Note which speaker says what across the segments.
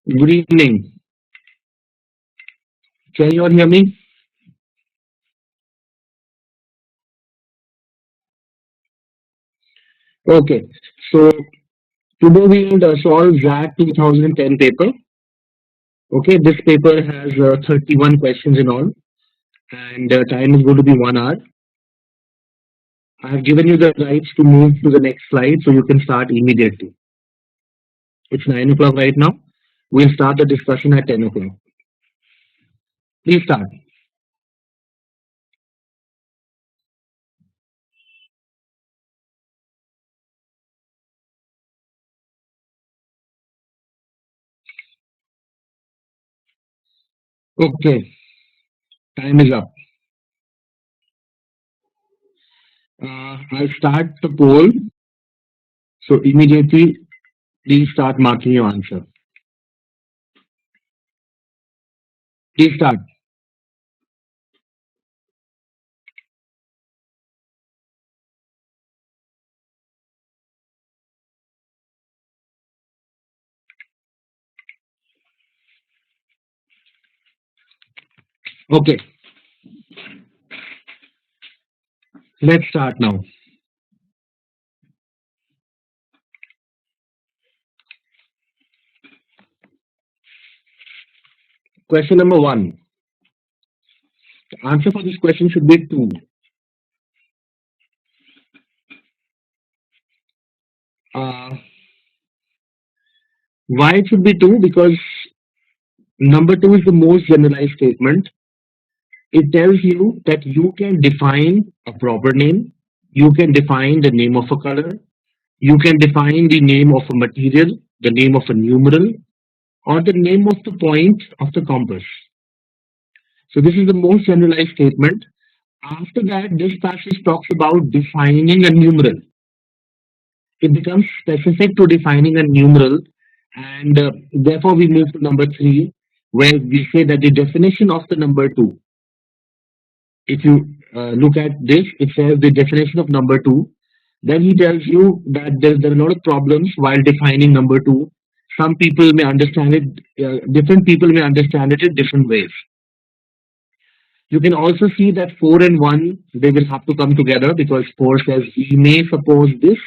Speaker 1: Good evening. Can you all hear me? Okay. So today we will solve XAT 2010 paper. Okay, this paper has 31 questions in all, and time is going to be 1 hour. I have given you the rights to move to the next slide, so you can start immediately. It's 9 o'clock right now. We'll start the discussion at 10 o'clock. Please start. Okay, time is up. I'll start the poll. So immediately, please start marking your answer. Please start. Okay, let's start now. Question number one. The answer for this question should be two. Uh, why it should be two? Because number two is the most generalized statement. It tells you that you can define a proper name, you can define the name of a color, you can define the name of a material, the name of a numeral, or the name of the point of the compass. So this is the most generalized statement. After that, this passage talks about defining a numeral. It becomes specific to defining a numeral, and therefore we move to number three, where we say that the definition of the number two. If you look at this, it says the definition of number two. Then he tells you that there are a lot of problems while defining number two. Some people may understand it, different people may understand it in different ways. You can also see that 4 and 1, they will have to come together because 4 says he may suppose this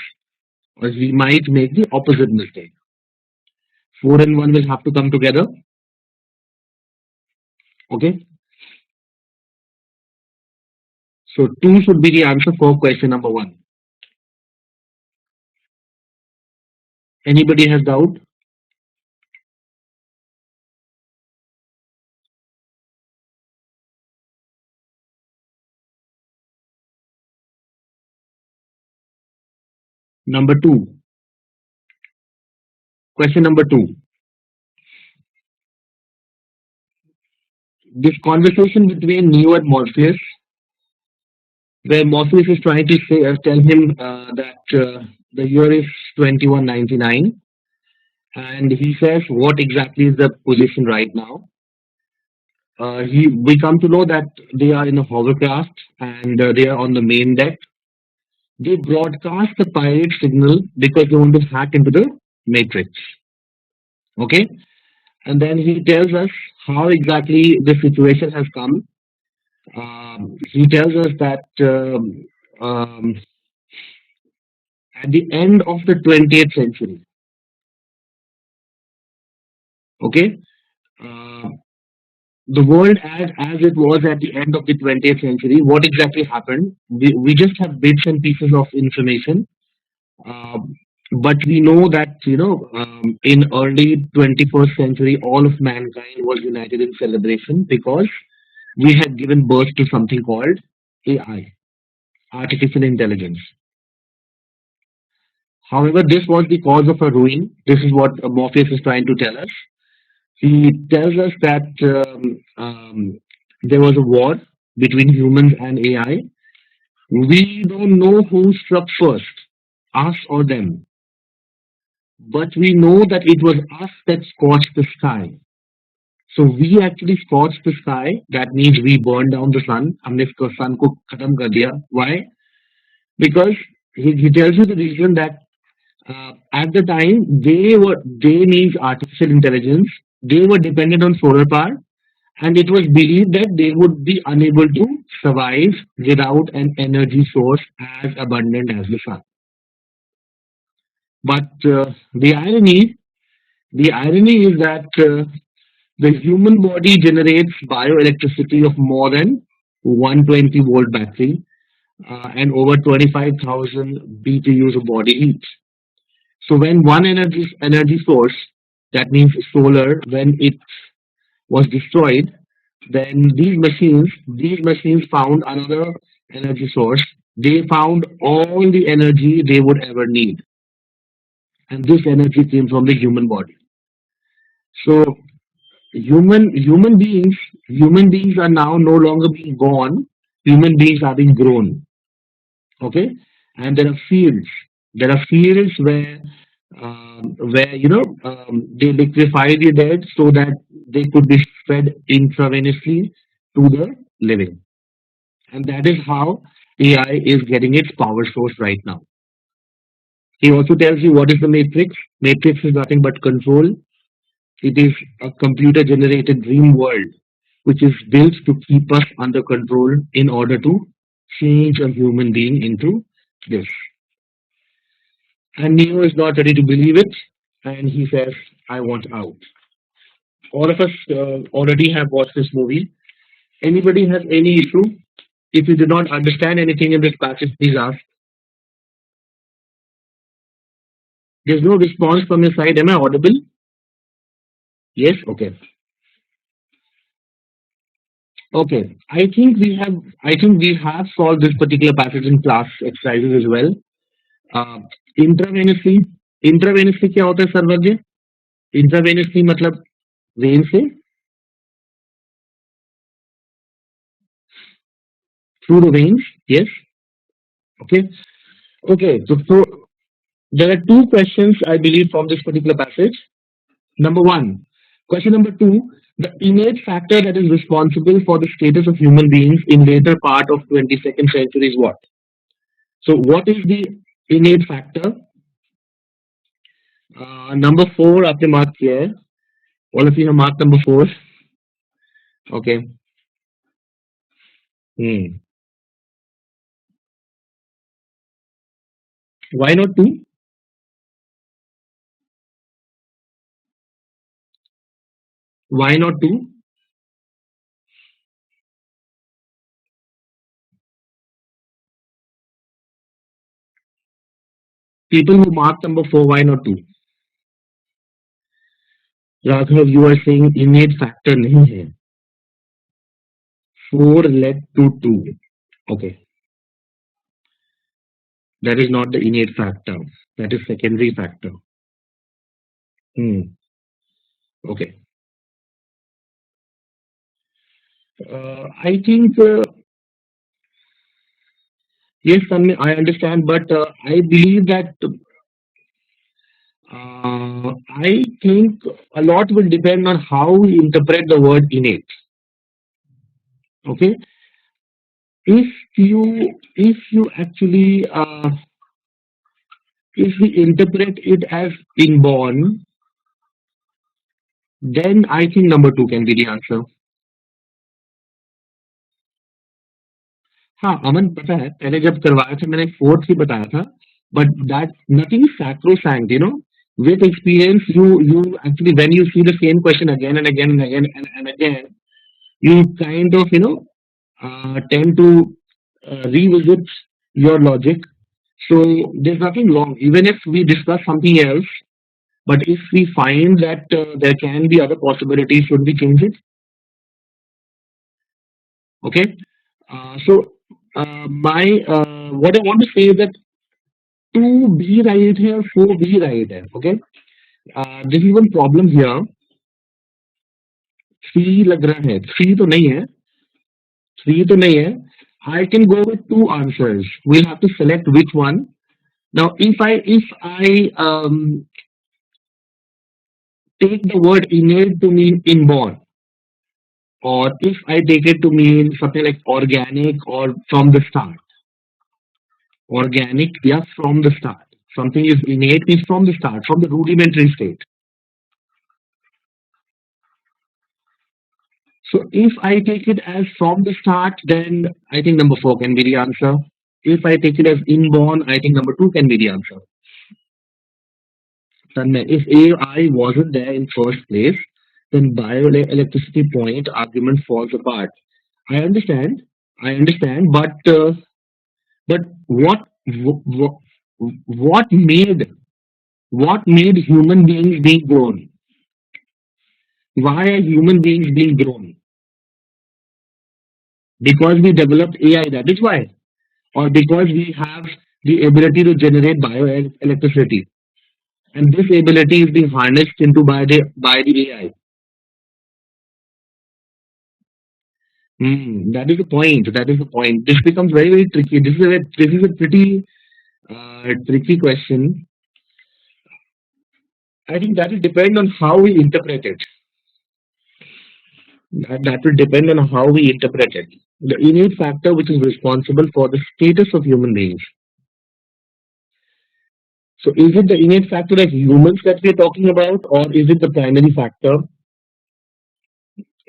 Speaker 1: or he might make the opposite mistake. 4 and 1 will have to come together. Okay. So 2 should be the answer for question number 1. Anybody has doubt? Number 2. Question number 2. This conversation between Neo and Morpheus, where Morpheus is trying to say, tell him that the year is 2199, and he says what exactly is the position right now. We come to know that they are in a hovercraft and they are on the main deck. They broadcast the pirate signal because they want to hack into the matrix. Okay, and then he tells us how exactly the situation has come. He tells us that at the end of the 20th century, okay, uh, the world as it was at the end of the 20th century, what exactly happened? We just have bits and pieces of information, uh, but we know that in early 21st century, all of mankind was united in celebration because we had given birth to something called AI, artificial intelligence. However, this was the cause of a ruin. This is what Morpheus is trying to tell us. He tells us that there was a war between humans and AI. We don't know who struck first, us or them, but we know that it was us that scorched the sky. So we actually scorched the sky. That means we burned down the sun. हमने इसको sun को खत्म कर दिया. Why? Because he tells you the reason that at the time they means artificial intelligence. They were dependent on solar power, and it was believed that they would be unable to survive without an energy source as abundant as the sun. But the irony is that the human body generates bioelectricity of more than 120-volt battery and over 25,000 BTUs of body heat. So when one energy source, that means solar, when it was destroyed, then these machines found another energy source. They found all the energy they would ever need, and this energy came from the human body. So human beings are now no longer being born. Human beings are being grown. Okay, and there are fields where they liquefy the dead so that they could be fed intravenously to the living, and that is how AI is getting its power source right now. He also tells you what is the matrix. Matrix is nothing but control. It is a computer generated dream world which is built to keep us under control in order to change a human being into this. And Neo is not ready to believe it, and he says, I want out. All of us already have watched this movie. Anybody has any issue? If you did not understand anything in this passage, please ask. There's no response from your side. Am I audible? Yes? Okay. Okay. I think we have solved this particular passage in class exercises as well. Intravenously intravenously क्या होता है सर्वज्ञ? Intravenously मतलब when से through the veins. Yes. Okay. Okay. So there are two questions I believe from this particular passage. Number one, question number two: the innate factor that is responsible for the status of human beings in later part of 22nd century is what? So what is the innate factor? Number four आपने mark किया है. All of you have marked number four. Okay. Hmm. Why not two? Why not two? People who mark number four, why not two? Raghav, you are saying innate factor नहीं है. Four led to two. Okay, that is not the innate factor. That is secondary factor. Hmm. Okay. I think yes, I understand, but I believe that I think a lot will depend on how we interpret the word innate. Okay, if you actually if we interpret it as inborn, then I think number two can be the answer. हाँ, अमन पता है पहले जब करवाया था मैंने fourth ही बताया था, but that nothing is sacrosanct, you know. With experience, you actually when you see the same question again and again and again and again, you kind of tend to revisit your logic. So there's nothing wrong, even if we discuss something else. But if we find that there can be other possibilities, should we change it? Okay. So my what I want to say is that two भी right है और four भी right है. Okay, this is one problem here. Three लग रहा है, three तो नहीं है. I can go with two answers. We'll have to select which one. Now, if I take the word innate to mean inborn, or if I take it to mean something like organic or from the start, organic, yes, from the start. Something is innate means from the start, from the rudimentary state. So if I take it as from the start, then I think number four can be the answer. If I take it as inborn, I think number two can be the answer. Tanmay, if AI wasn't there in first place, then bioelectricity point argument falls apart. I understand, but but what what, what made human beings being grown? Why are human beings being grown? Because we developed AI. That is why, or because we have the ability to generate bioelectricity, and this ability is being harnessed into by the AI. That is the point. That is the point. This becomes very tricky. This is a pretty tricky question. I think that will depend on how we interpret it. That will depend on how we interpret it. The innate factor which is responsible for the status of human beings. So is it the innate factor like humans that we are talking about, or is it the primary factor?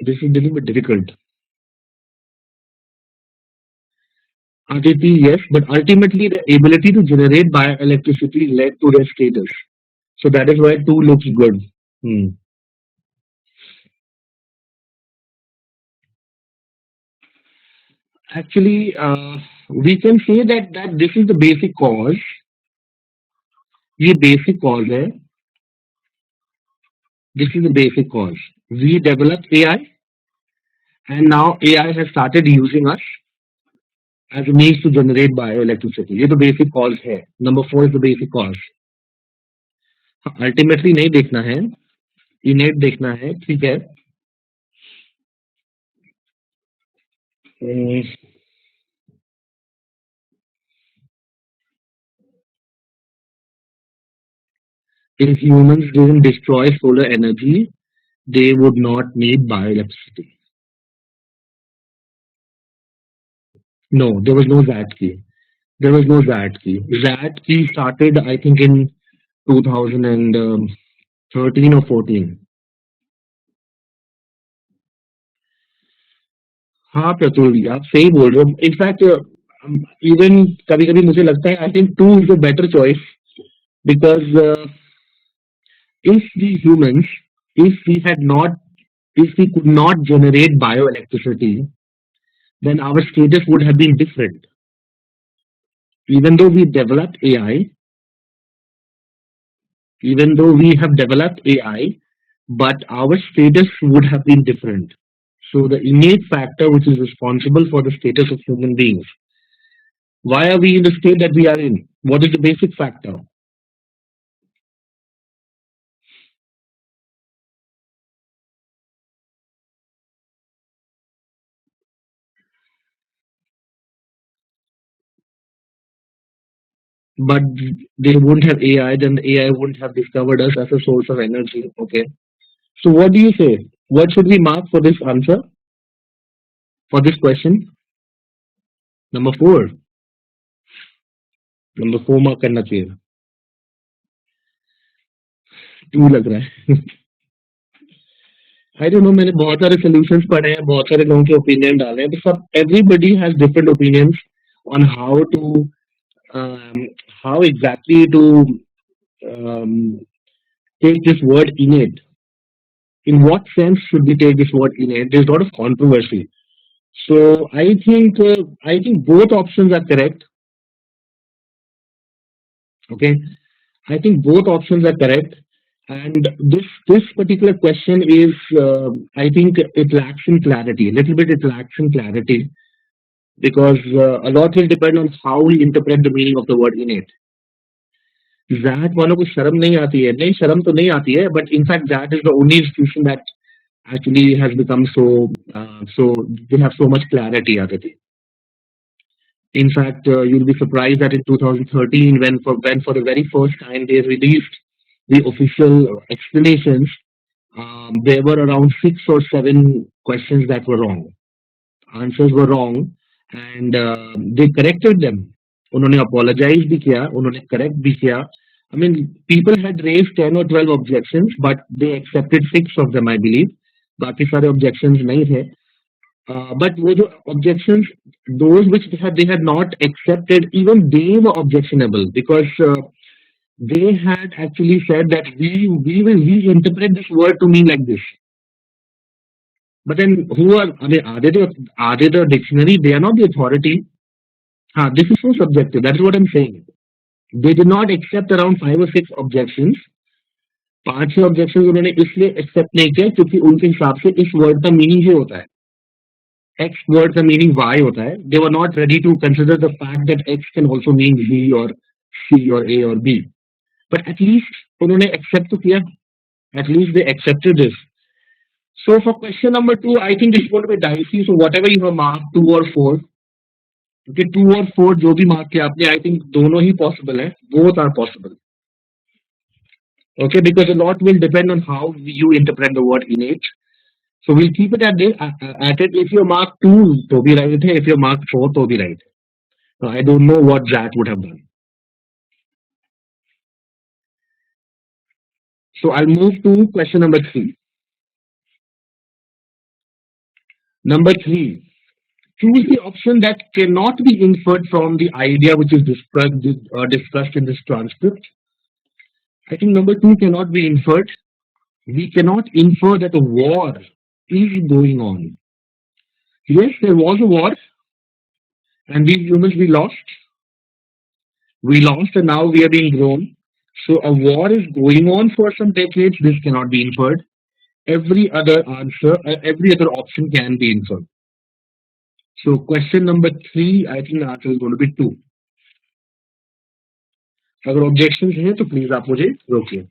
Speaker 1: This is a little bit difficult. RTP, yes, but ultimately the ability to generate bioelectricity led to their status. So that is why two looks good. Hmm. Actually, we can say that this is the basic cause. ये basic cause है. This is the basic cause. We developed AI, and now AI has started using us as a means to generate bioelectricity. ये तो basic cause है. Number four is the basic cause. Ultimately नहीं देखना है, innate देखना है, ठीक है. Hmm. If humans didn't destroy solar energy, they would not need bioelectricity. No, there was no ZAT key. There was no ZAT key. ZAT key started, I think, in 2013 or 14. हाँ प्रतुल जी, आप सही बोल रहे हो. इनफैक्ट इवन कभी कभी मुझे लगता है I think two is a better choice because if we humans, if we had not, if we could not generate bioelectricity, then our status would have been different. Even though we developed AI, even though we have developed AI, but our status would have been different. So the innate factor which is responsible for the status of human beings. Why are we in the state that we are in? What is the basic factor? But they wouldn't have AI, then the AI wouldn't have discovered us as a source of energy. Okay. So what do you say? What should we mark for this answer? For this question? Number four. Number four mark करना चाहिए. To लग रहा है. I don't know, मैंने बहुत सारे solutions पढ़े हैं, बहुत सारे लोगों के ओपिनियन डाले हैं, तो सब everybody has different opinions on um, how exactly to um, take this word innate. In what sense should we take this word innate? There's a lot of controversy. So I think both options are correct. Okay, I think both options are correct. And this particular question is, I think it lacks in clarity. A little bit it lacks in clarity because a lot will depend on how we interpret the meaning of the word innate. ज़ात वालों को शर्म नहीं आती है. नहीं, शर्म तो नहीं आती है, but in fact that is the only institution that actually has become so they have so much clarity, Aditi. In fact, you'll be surprised that in 2013, when for the very first time they released the official explanations, there were around 6 or 7 questions that were wrong. Answers were wrong, and they corrected them. उन्होंने apologize भी किया, उन्होंने correct भी किया. I mean, people had raised 10 or 12 objections, but they accepted 6 of them, I believe. बाकी सारे objections नहीं थे. But वो जो objections, those which they had not accepted, even they were objectionable because they had actually said that we interpret this word to mean like this. But then who are they the dictionary? They are not the authority. This is so subjective. That is what I'm saying. They did not accept around 5 or 6 objections. 5 6 objection उन्होंने इसलिए accept नहीं किया क्योंकि उनके हिसाब से इस word का मीनिंग ये होता है. X word का मीनिंग Y होता है. They were not ready to consider the fact that X can also mean Z or C or A or B. But at least उन्होंने accept तो किया. At least they accepted this. So for question number 2, I think this is going to be dicey. So whatever you have marked 2 or 4, okay, 2 or 4 जो भी mark किया आपने, I think दोनों ही possible है. Both are possible. Okay, because a lot will depend on how you interpret the word innate. So we'll keep it at this. At it, if you mark 2, तो भी right है. If you mark 4, तो भी right. I don't know what that would have done. So I'll move to question number 3. Number 3, choose the option that cannot be inferred from the idea which is discussed in this transcript. I think number 2 cannot be inferred. We cannot infer that a war is going on. Yes, there was a war, and we humans we lost. We lost, and now we are being grown. So a war is going on for some decades. This cannot be inferred. Every other answer, every other option can be inferred. So question number 3, I think the answer is going to be 2. अगर objections हैं तो please आप मुझे रोकिए.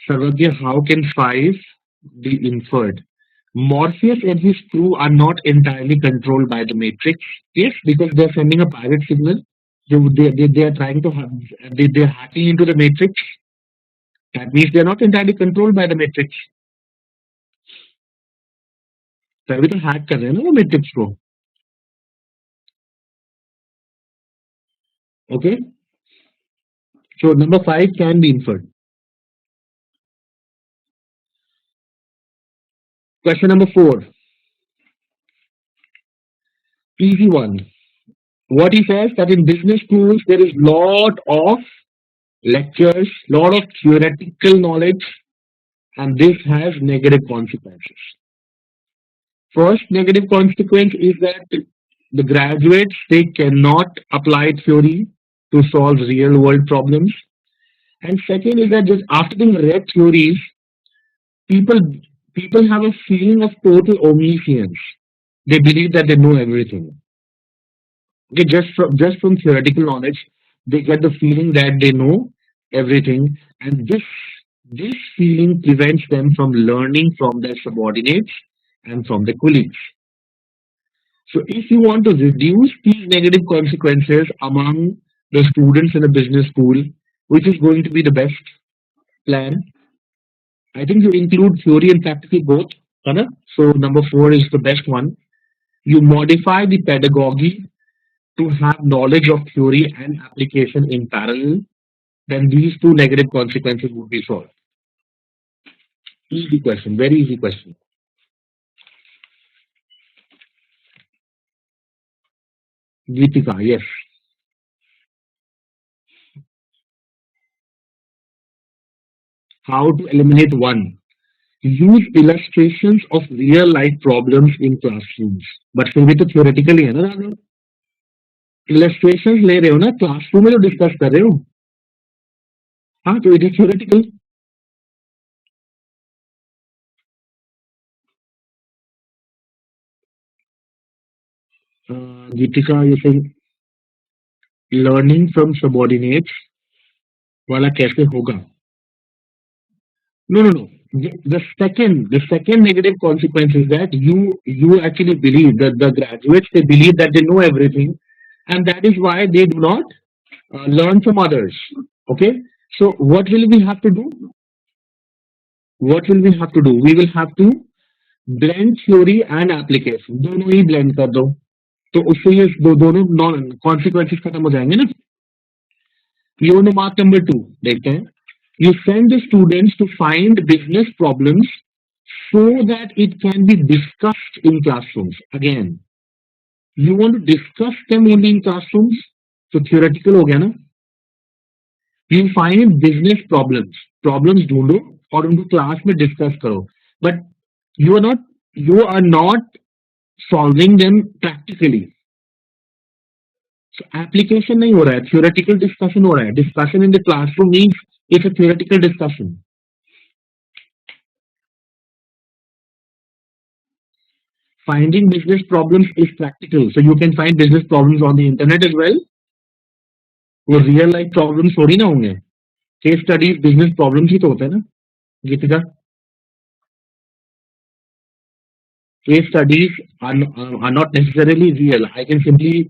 Speaker 1: Sarvagya, how can 5 be inferred? Morpheus and his crew are not entirely controlled by the matrix. Yes, because they are sending a pirate signal. They are trying to have, they are hacking into the matrix. That means they are not entirely controlled by the matrix. तभी तो hack कर रहे हैं ना वो matrix को. Okay, so number 5 can be inferred. Question number 4, easy one. What he says that in business schools there is lot of lectures, lot of theoretical knowledge, and this has negative consequences. First negative consequence is that the graduates they cannot apply theory to solve real world problems. And second is that just after being read theories, people people have a feeling of total omniscience. They believe that they know everything. Okay, just from theoretical knowledge, they get the feeling that they know everything, and this feeling prevents them from learning from their subordinates and from their colleagues. So if you want to reduce these negative consequences among the students in a business school, which is going to be the best plan, I think you include theory and practical both. है ना? So number 4 is the best one. You modify the pedagogy to have knowledge of theory and application in parallel, then these two negative consequences would be solved. Easy question, very easy question. Geetika, yes. How to eliminate one? Use illustrations of real life problems in classrooms. But फिर भी तो theoretically है ना Raghav? Illustrations ले रहे हो ना, classroom में तो discuss कर रहे हो. हाँ तो it is theoretical. Geetika, you saying learning from subordinates वाला कैसे होगा? No, no, no. The second negative consequence is that you actually believe that the graduates they believe that they know everything, and that is why they do not learn from others. Okay. So what will we have to do? What will we have to do? We will have to blend theory and application. दोनों ही blend कर दो. तो उससे ये दोनों consequences खत्म हो जाएंगे ना. You want to mark number 2. देखते हैं. You send the students to find business problems so that it can be discussed in classrooms. Again, you want to discuss them only in classrooms, so theoretical हो गया ना. You find business problems ढूंढो और उनको class में discuss करो. But you are not solving them practically. So application नहीं हो रहा है, theoretical discussion हो रहा है. Discussion in the classroom means it's a theoretical discussion. Finding business problems is practical. So you can find business problems on the internet as well. वो real life problems थोड़ी ना होंगे. Case studies business problems ही तो होते हैं ना, गीतिका. Case studies are not necessarily real. I can simply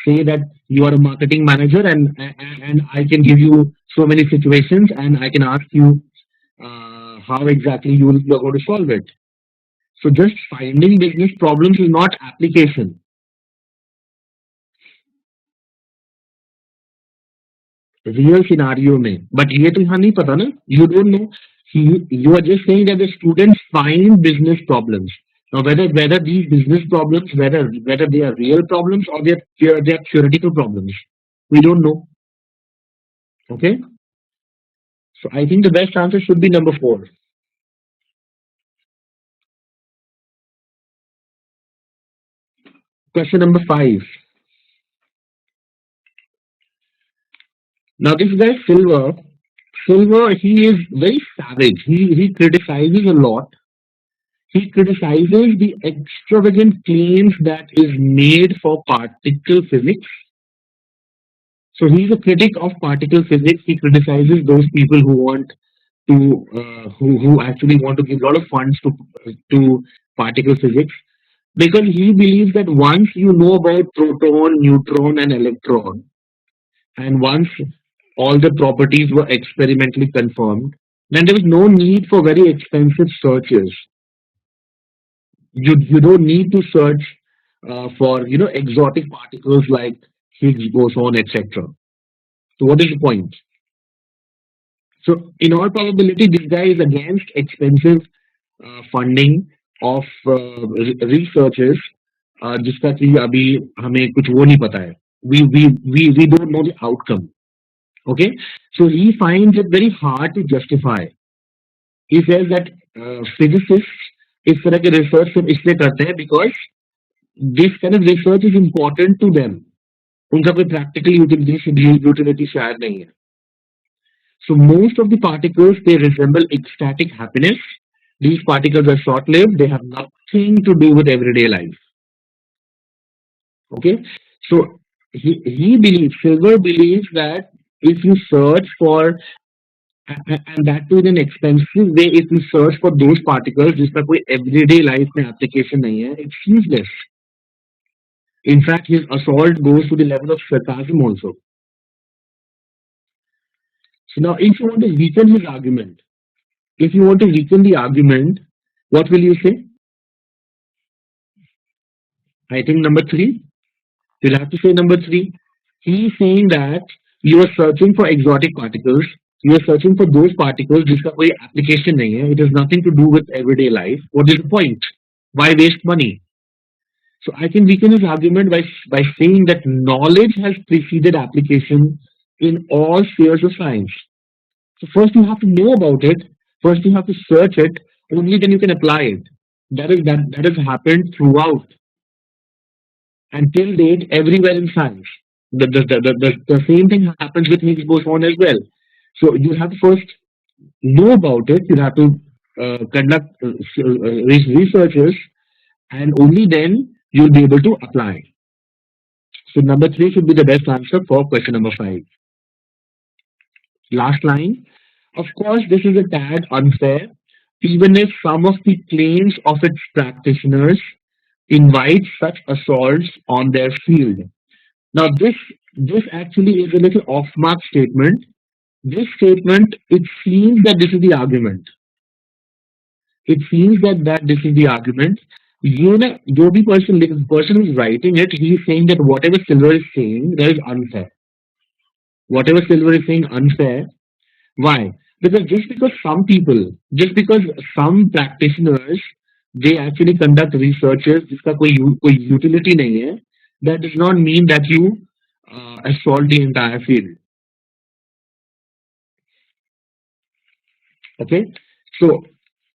Speaker 1: say that you are a marketing manager, and I can give you so many situations, and I can ask you how exactly you are going to solve it. So just finding business problems is not application. Real scenario में, but ये तो यहाँ नहीं पता ना. You don't know. You are just saying that the students find business problems. Now whether these business problems, whether they are real problems or they are theoretical problems, we don't know. Okay. So I think the best answer should be number 4. Question number 5. Now this guy Silver, he is very savage. He criticizes a lot. He criticizes the extravagant claims that is made for particle physics. So he's a critic of particle physics. He criticizes those people who want to who actually want to give a lot of funds to particle physics, because he believes that once you know about proton, neutron, and electron, and once all the properties were experimentally confirmed, then there is no need for very expensive searches. You don't need to search for exotic particles like Higgs boson, etc. So what is the point? So in all probability, this guy is against expensive funding of researches जिसका कि अभी हमें कुछ वो नहीं पता है. We don't know the outcome. Okay, so he finds it very hard to justify. He says that physicists इस तरह के research सिर्फ इसलिए करते हैं because this kind of research is important to them. उनका कोई practical utility शायद नहीं है. So most of the particles, they resemble ecstatic happiness. These particles are short-lived. They have nothing to do with everyday life. Okay, so Silver believes that if you search for, and that too in an expensive way, if you search for those particles जिसका कोई everyday life में application नहीं है, it's useless. In fact, his assault goes to the level of sarcasm also. So now, if you want to weaken his argument, if you want to weaken the argument, what will you say? I think number 3. You'll have to say number 3. He's saying that you are searching for exotic particles. You are searching for those particles जिसका कोई application नहीं है. It has nothing to do with everyday life. What is the point? Why waste money? So I can weaken his argument by saying that knowledge has preceded application in all spheres of science. So first you have to know about it. First you have to search it. Only then you can apply it. That has happened throughout until date everywhere in science. The same thing happens with Higgs boson as well. So you have to first know about it. You have to conduct researches, and only then you'll be able to apply. So number 3 should be the best answer for question number 5. Last line. Of course, this is a tad unfair, even if some of the claims of its practitioners invite such assaults on their field. Now, this actually is a little off-mark statement. This statement, it seems that this is the argument. It seems that this is the argument. You know, the person who's writing it, he's saying that whatever Silver is saying, that is unfair. Whatever Silver is saying unfair. Why? Because just because some practitioners, they actually conduct researches जिसका कोई utility नहीं है, that does not mean that you assault the entire field. Okay, so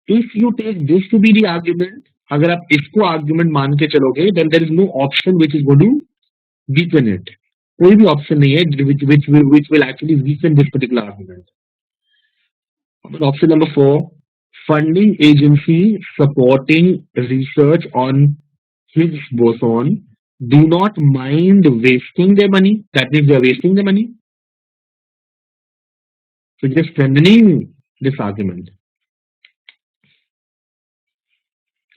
Speaker 1: if you take this to be the argument, अगर आप इसको argument मान के चलोगे, then there is no option which is going to weaken it. कोई भी option नहीं है which will actually weaken this particular argument. Option number four, funding agency supporting research on Higgs boson do not mind wasting their money. That means they are wasting their money. So just strengthening this argument.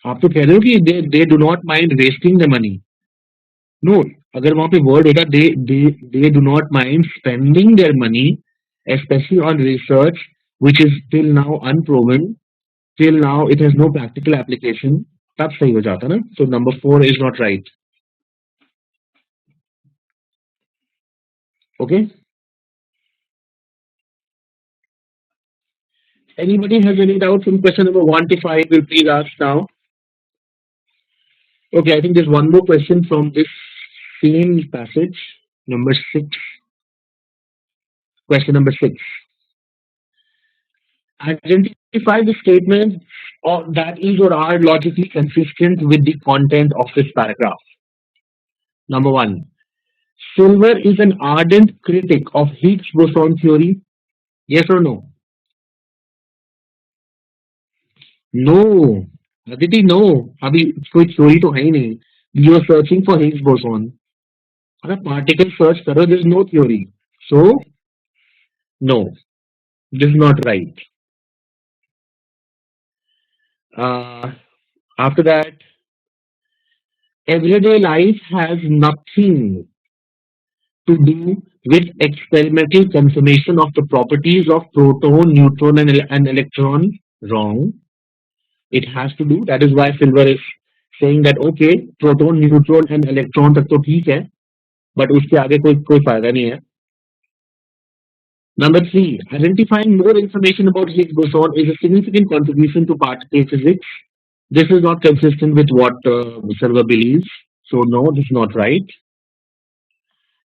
Speaker 1: आप तो कह रहे हो कि they do not mind wasting the money. No, अगर वहां पे word होता they do not mind spending their money, especially on research which is till now unproven, till now it has no practical application. तब सही हो जाता ना. So number 4 is not right. Okay. Anybody has any doubts from question number 1 to 5? Will please ask now. Okay, I think there's one more question from this same passage, number 6. Question number 6. Identify the statements that is or are logically consistent with the content of this paragraph. Number 1. Silver is an ardent critic of Higgs boson theory. Yes or no? No. Aditi, no. अभी कोई theory तो है ही नहीं. You are searching for Higgs boson. अगर particle search करो, there is no theory. So, no. This is not right. After that, everyday life has nothing to do with experimental confirmation of the properties of proton, neutron, and electron. Wrong. It has to do. That is why Silver is saying that okay, proton, neutron, and electron तक तो ठीक है, but उसके आगे कोई फायदा नहीं है. Number 3, identifying more information about Higgs boson is a significant contribution to particle physics. This is not consistent with what Silver believes. So no, this is not right.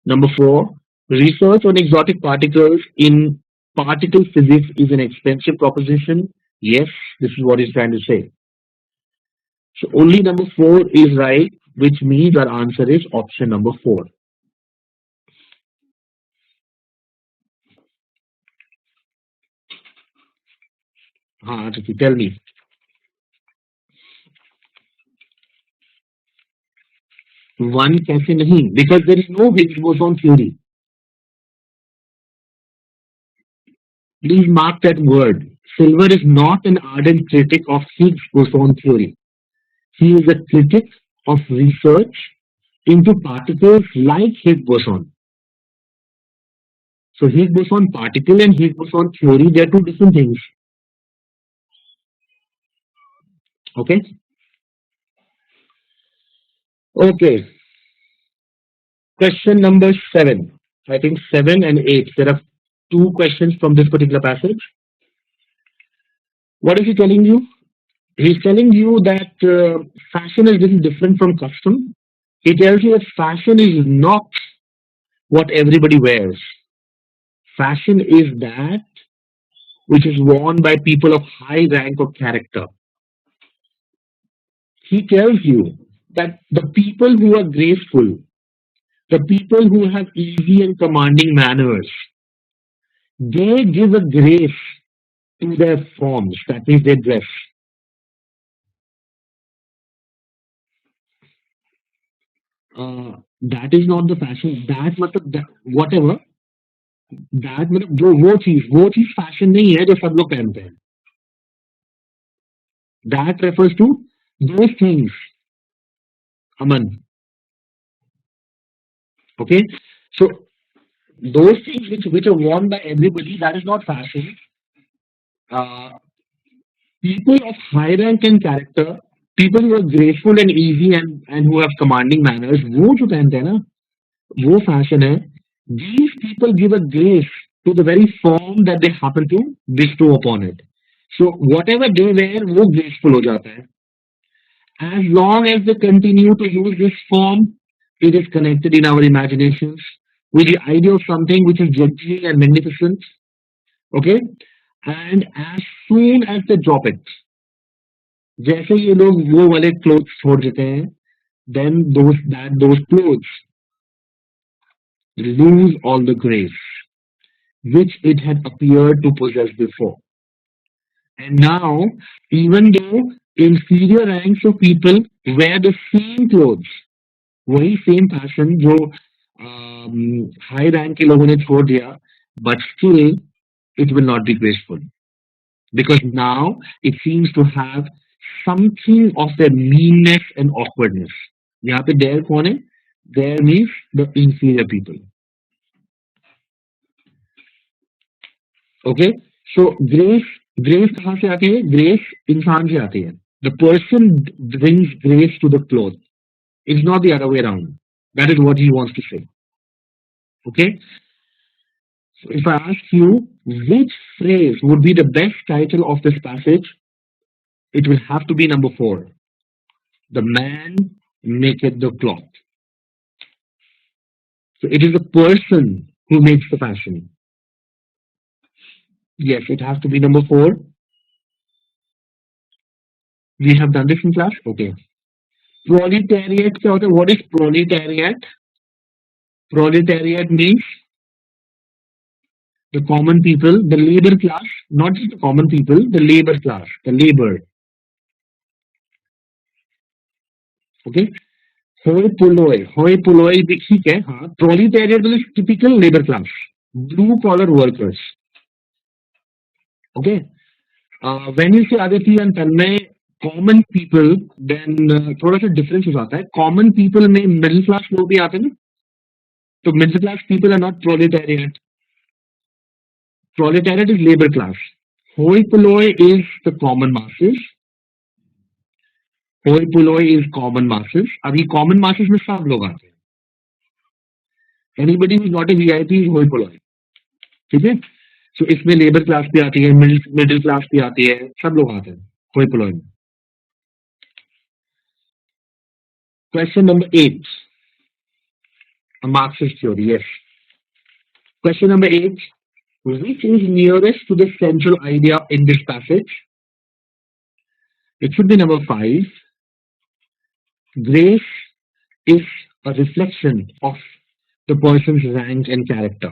Speaker 1: Number 4, research on exotic particles in particle physics is an expensive proposition. Yes, this is what he's trying to say. So only number 4 is right, which means our answer is option number 4. Tell me. One कैसे नहीं? Because there is no Higgs boson theory. Please mark that word. Silver is not an ardent critic of Higgs boson theory. He is a critic of research into particles like Higgs boson. So Higgs boson particle and Higgs boson theory, they are two different things. Okay? Okay. Question number 7. I think 7 and 8. There are 2 questions from this particular passage. What is he telling you? He's telling you that fashion is little different from custom. He tells you that fashion is not what everybody wears. Fashion is that which is worn by people of high rank or character. He tells you that the people who are graceful, the people who have easy and commanding manners, they give a grace to their forms, that is their dress. That is not the fashion. That मतलब whatever. That मतलब वो चीज fashion नहीं है जो सब लोग पहनते हैं. That refers to those things. Aman. Okay. So those things which are worn by everybody, that is not fashion. People of high rank and character, people who are graceful and easy and who have commanding manners, वो जो पहनते हैं ना, वो fashion है. These people give a grace to the very form that they happen to bestow upon it. So whatever they wear, वो graceful हो जाता है. As long as they continue to use this form, it is connected in our imaginations with the idea of something which is judgy and magnificent. Okay, and as soon as they drop it, जैसे ये लोग वो वाले clothes छोड़ देते हैं, then those clothes lose all the grace which it had appeared to possess before. And now, even though inferior ranks of people wear the same clothes, वही same fashion जो हाई रैंक के लोगों ने छोड़ दिया, but still it will not be graceful because now it seems to have something of their meanness and awkwardness. यहाँ पे there कौन है? There means the inferior people. Okay, so grace कहाँ से आती है? Grace इंसान से आती है. The person brings grace to the cloth. It's not the other way around. That is what he wants to say. Okay, so if I ask you which phrase would be the best title of this passage, it will have to be number 4. The man maketh the cloth. So it is the person who makes the fashion. Yes, it has to be number 4. We have done this in class. Okay. Proletariat क्या होता है? What is proletariat? Proletariat means the common people, the labor class, not just the common people, the labor class, the labor. Okay. Hoi polloi भी ठीक है. हाँ. Proletariat is typical labor class, blue collar workers. Okay. When you say Aditi and Tanmay, common people, then थोड़ा सा difference हो जाता है. Common people में middle class लोग भी आते हैं ना. तो middle class people are not proletariat. Proletariat is labor class. Hoi polloi is the common masses. Hoi polloi is common masses. अभी common masses में सब लोग आते हैं. Anybody who is not a VIP is hoi polloi. ठीक है? So इसमें labour class भी आती है, मिडिल क्लास भी आती है, सब लोग आते हैं hoi polloi में. Question number 8. A Marxist theory, yes. Question number 8. Which is nearest to the central idea in this passage? It should be number 5. Grace is a reflection of the person's rank and character.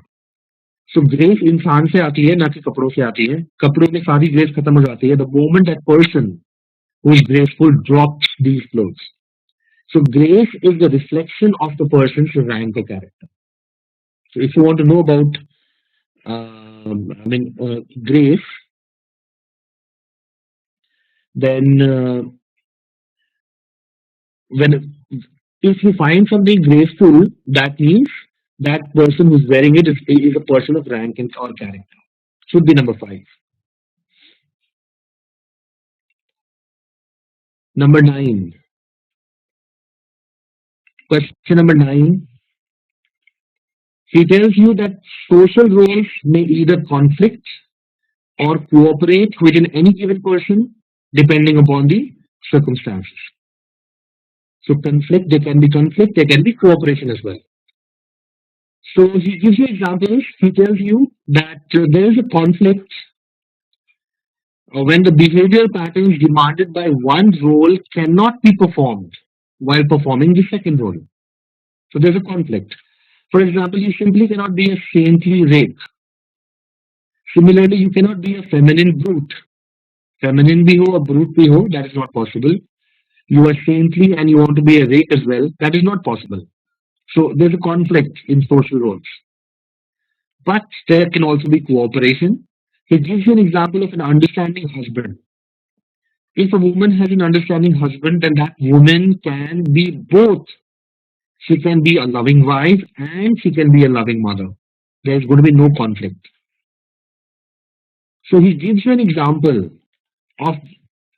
Speaker 1: So grace इंसान से आती है, ना कि कपड़ों से आती है. कपड़ों में सारी grace खत्म हो जाती है the moment that person who is graceful drops these clothes. So grace is the reflection of the person's rank or character. So if you want to know about grace, then if you find something graceful, that means that person who's wearing it is a person of rank and or character. Should be number 5. Number 9. Question number 9. He tells you that social roles may either conflict or cooperate within any given person depending upon the circumstances. So there can be conflict, there can be cooperation as well. So he gives you examples. He tells you that there is a conflict when the behavioral patterns demanded by one role cannot be performed while performing the second role. So there's a conflict. For example, you simply cannot be a saintly rake. Similarly, you cannot be a feminine brute. Feminine bhi ho or brute bhi ho, that is not possible. You are saintly and you want to be a rake as well, that is not possible. So there's a conflict in social roles. But there can also be cooperation. He gives you an example of an understanding husband. If a woman has an understanding husband, then that woman can be both. She can be a loving wife and she can be a loving mother. There's going to be no conflict. So he gives you an example of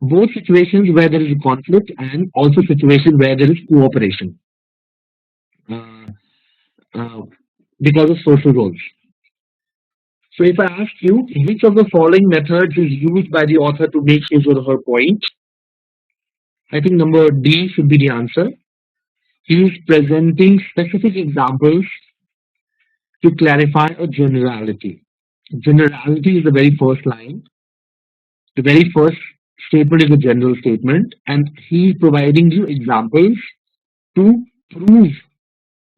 Speaker 1: both situations where there is a conflict and also situations where there is cooperation because of social roles. So if I ask you which of the following methods is used by the author to make his or her point, I think number D should be the answer. He is presenting specific examples to clarify a generality. Generality is the very first line. The very first statement is a general statement, and he is providing you examples to prove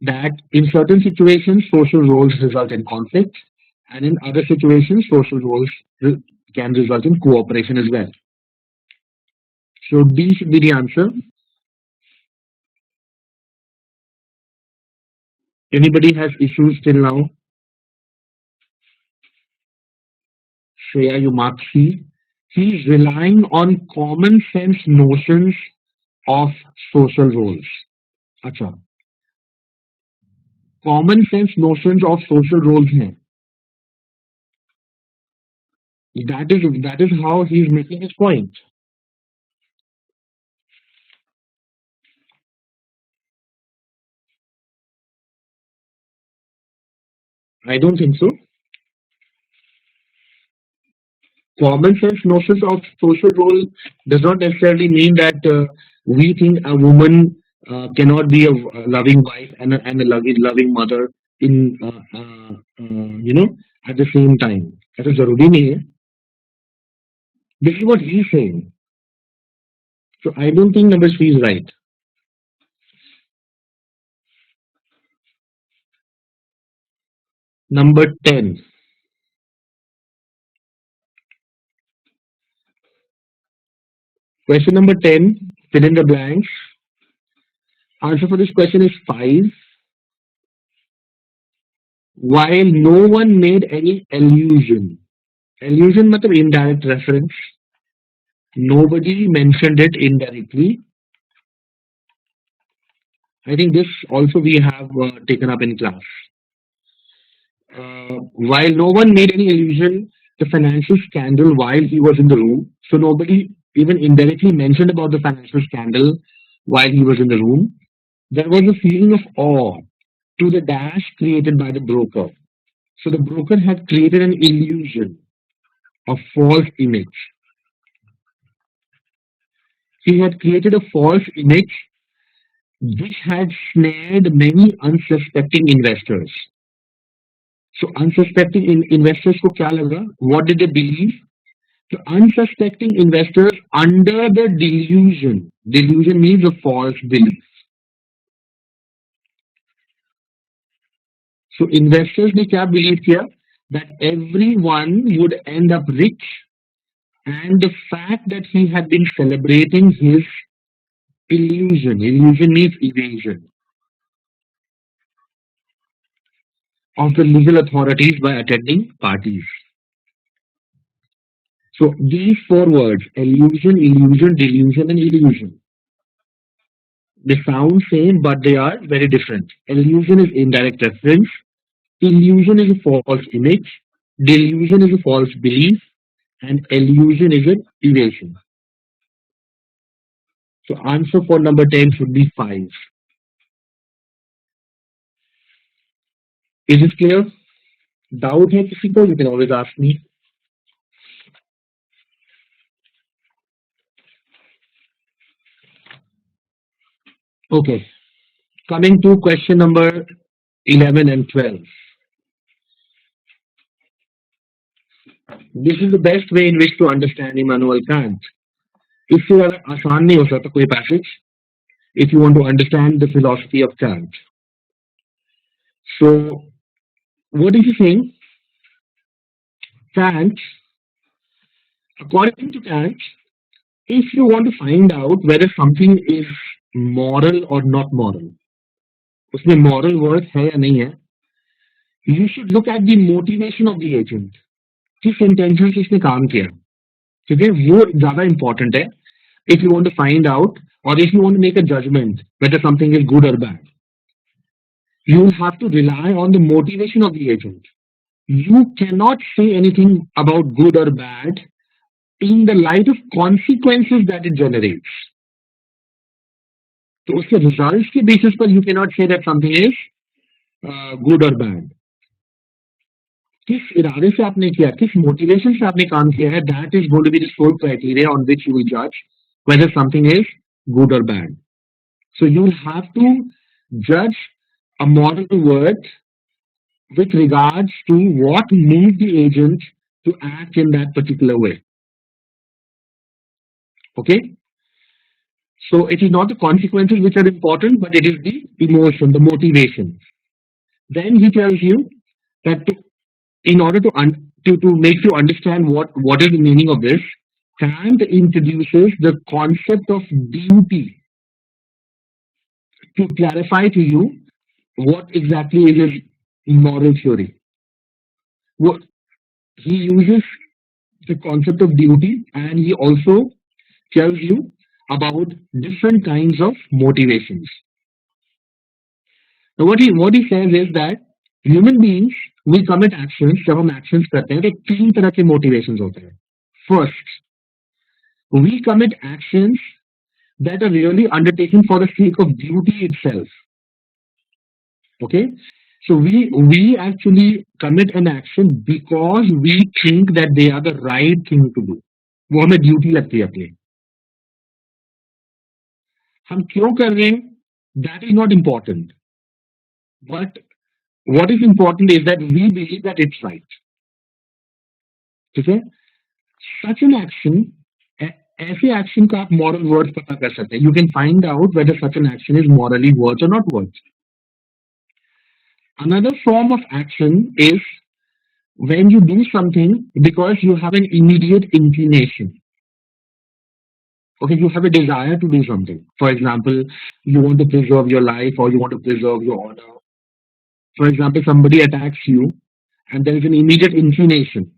Speaker 1: that in certain situations social roles result in conflict, and in other situations social roles re- can result in cooperation as well. So D should be the answer. Anybody has issues till now? Shreya, you mark C. He's relying on common sense notions of social roles. अच्छा, common sense notions of social roles हैं. That is how he's making his point. I don't think so. Common sense notions of social role does not necessarily mean that we think a woman cannot be a loving wife and a loving mother in at the same time. ऐसा जरूरी नहीं है. This is what he's saying. So I don't think number three is right. Number 10. Question number 10. Fill in the blanks. Answer for this question is 5. While no one made any allusion. Allusion matlab indirect reference. Nobody mentioned it indirectly. I think this also we have taken up in class. While no one made any allusion to financial scandal while he was in the room, so nobody even indirectly mentioned about the financial scandal while he was in the room, there was a feeling of awe to the dash created by the broker. So the broker had created an illusion, a false image. He had created a false image which had snared many unsuspecting investors. So unsuspecting investors को क्या लगा? What did they believe? So unsuspecting investors under the delusion. Delusion means a false belief. So investors ने क्या believe किया? That everyone would end up rich, and the fact that he had been celebrating his illusion. Illusion means evasion of the legal authorities by attending parties. So these four words, illusion, illusion, delusion, and illusion, they sound same, but they are very different. Illusion is indirect reference. Illusion is a false image. Delusion is a false belief. And illusion is an evasion. So answer for number 10 should be 5. Is it clear? Doubt है किसी को? You can always ask me. Okay. Coming to question number 11 and 12. This is the best way in which to understand Immanuel Kant. इससे ज़्यादा आसान नहीं हो सकता कोई passage if you want to understand the philosophy of Kant. So, what is he saying? Kant, according to Kant, if you want to find out whether something is moral or not moral, उसमें moral worth है या नहीं है, you should look at the motivation of the agent. किस intention से इसने काम किया, ठीक है, वो ज़्यादा important है. If you want to find out or if you want to make a judgment whether something is good or bad, you will have to rely on the motivation of the agent. You cannot say anything about good or bad in the light of consequences that it generates. तो उसके results के basis पर you cannot say that something is good or bad. किस इरादे से आपने किया, किस मोटिवेशन से आपने काम किया है, that is going to be the sole criteria on which you will जज whether something is good or bad. So you will have to judge a moral word with regards to what moved the agent to act in that particular way. Okay? So it is not the consequences which are important, but it is the emotion, the motivation. Then he tells you that in order to make you understand what is the meaning of this, Kant introduces the concept of duty to clarify to you what exactly is his moral theory. What he uses the concept of duty, and he also tells you about different kinds of motivations. Now what he says is that human beings we commit actions. जब हम actions करते हैं तो तीन तरह के motivations होते हैं. First, we commit actions that are really undertaken for the sake of duty itself. Okay, so we actually commit an action because we think that they are the right thing to do. वो हमें duty लगती है अपनी. हम क्यों कर रहे हैं, that is not important, but what is important is that we believe that it's right. ठीक है, such an action, ऐसे एक्शन का आप मॉरल वर्थ पता कर सकते हैं. You can find out whether such an action is morally worth और not worth. Another form of action is when you do something because you have an immediate inclination. Okay, you have a desire to do something. For example, you want to preserve your life or you want to preserve your honor. For example, somebody attacks you and there is an immediate inclination.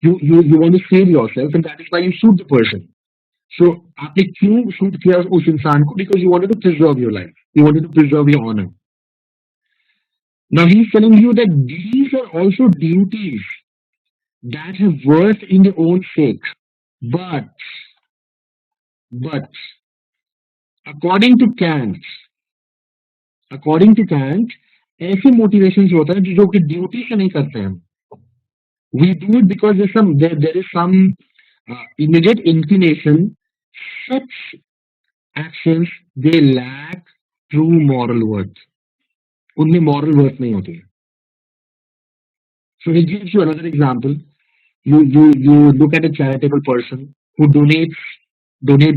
Speaker 1: You want to save yourself and that is why you shoot the person. So आपने क्यों shoot किया उस इंसान को? Because you wanted to preserve your life. You wanted to preserve your honor. Now he's telling you that these are also duties that have worth in their own sake. But according to Kant, according to Kant, ऐसे motivations होता है जो कि duty से नहीं करते हैं. We do it because there is some immediate inclination. Such actions they lack true moral worth. उनमें moral worth नहीं होती है. So he gives you another example. You look at a charitable person who donate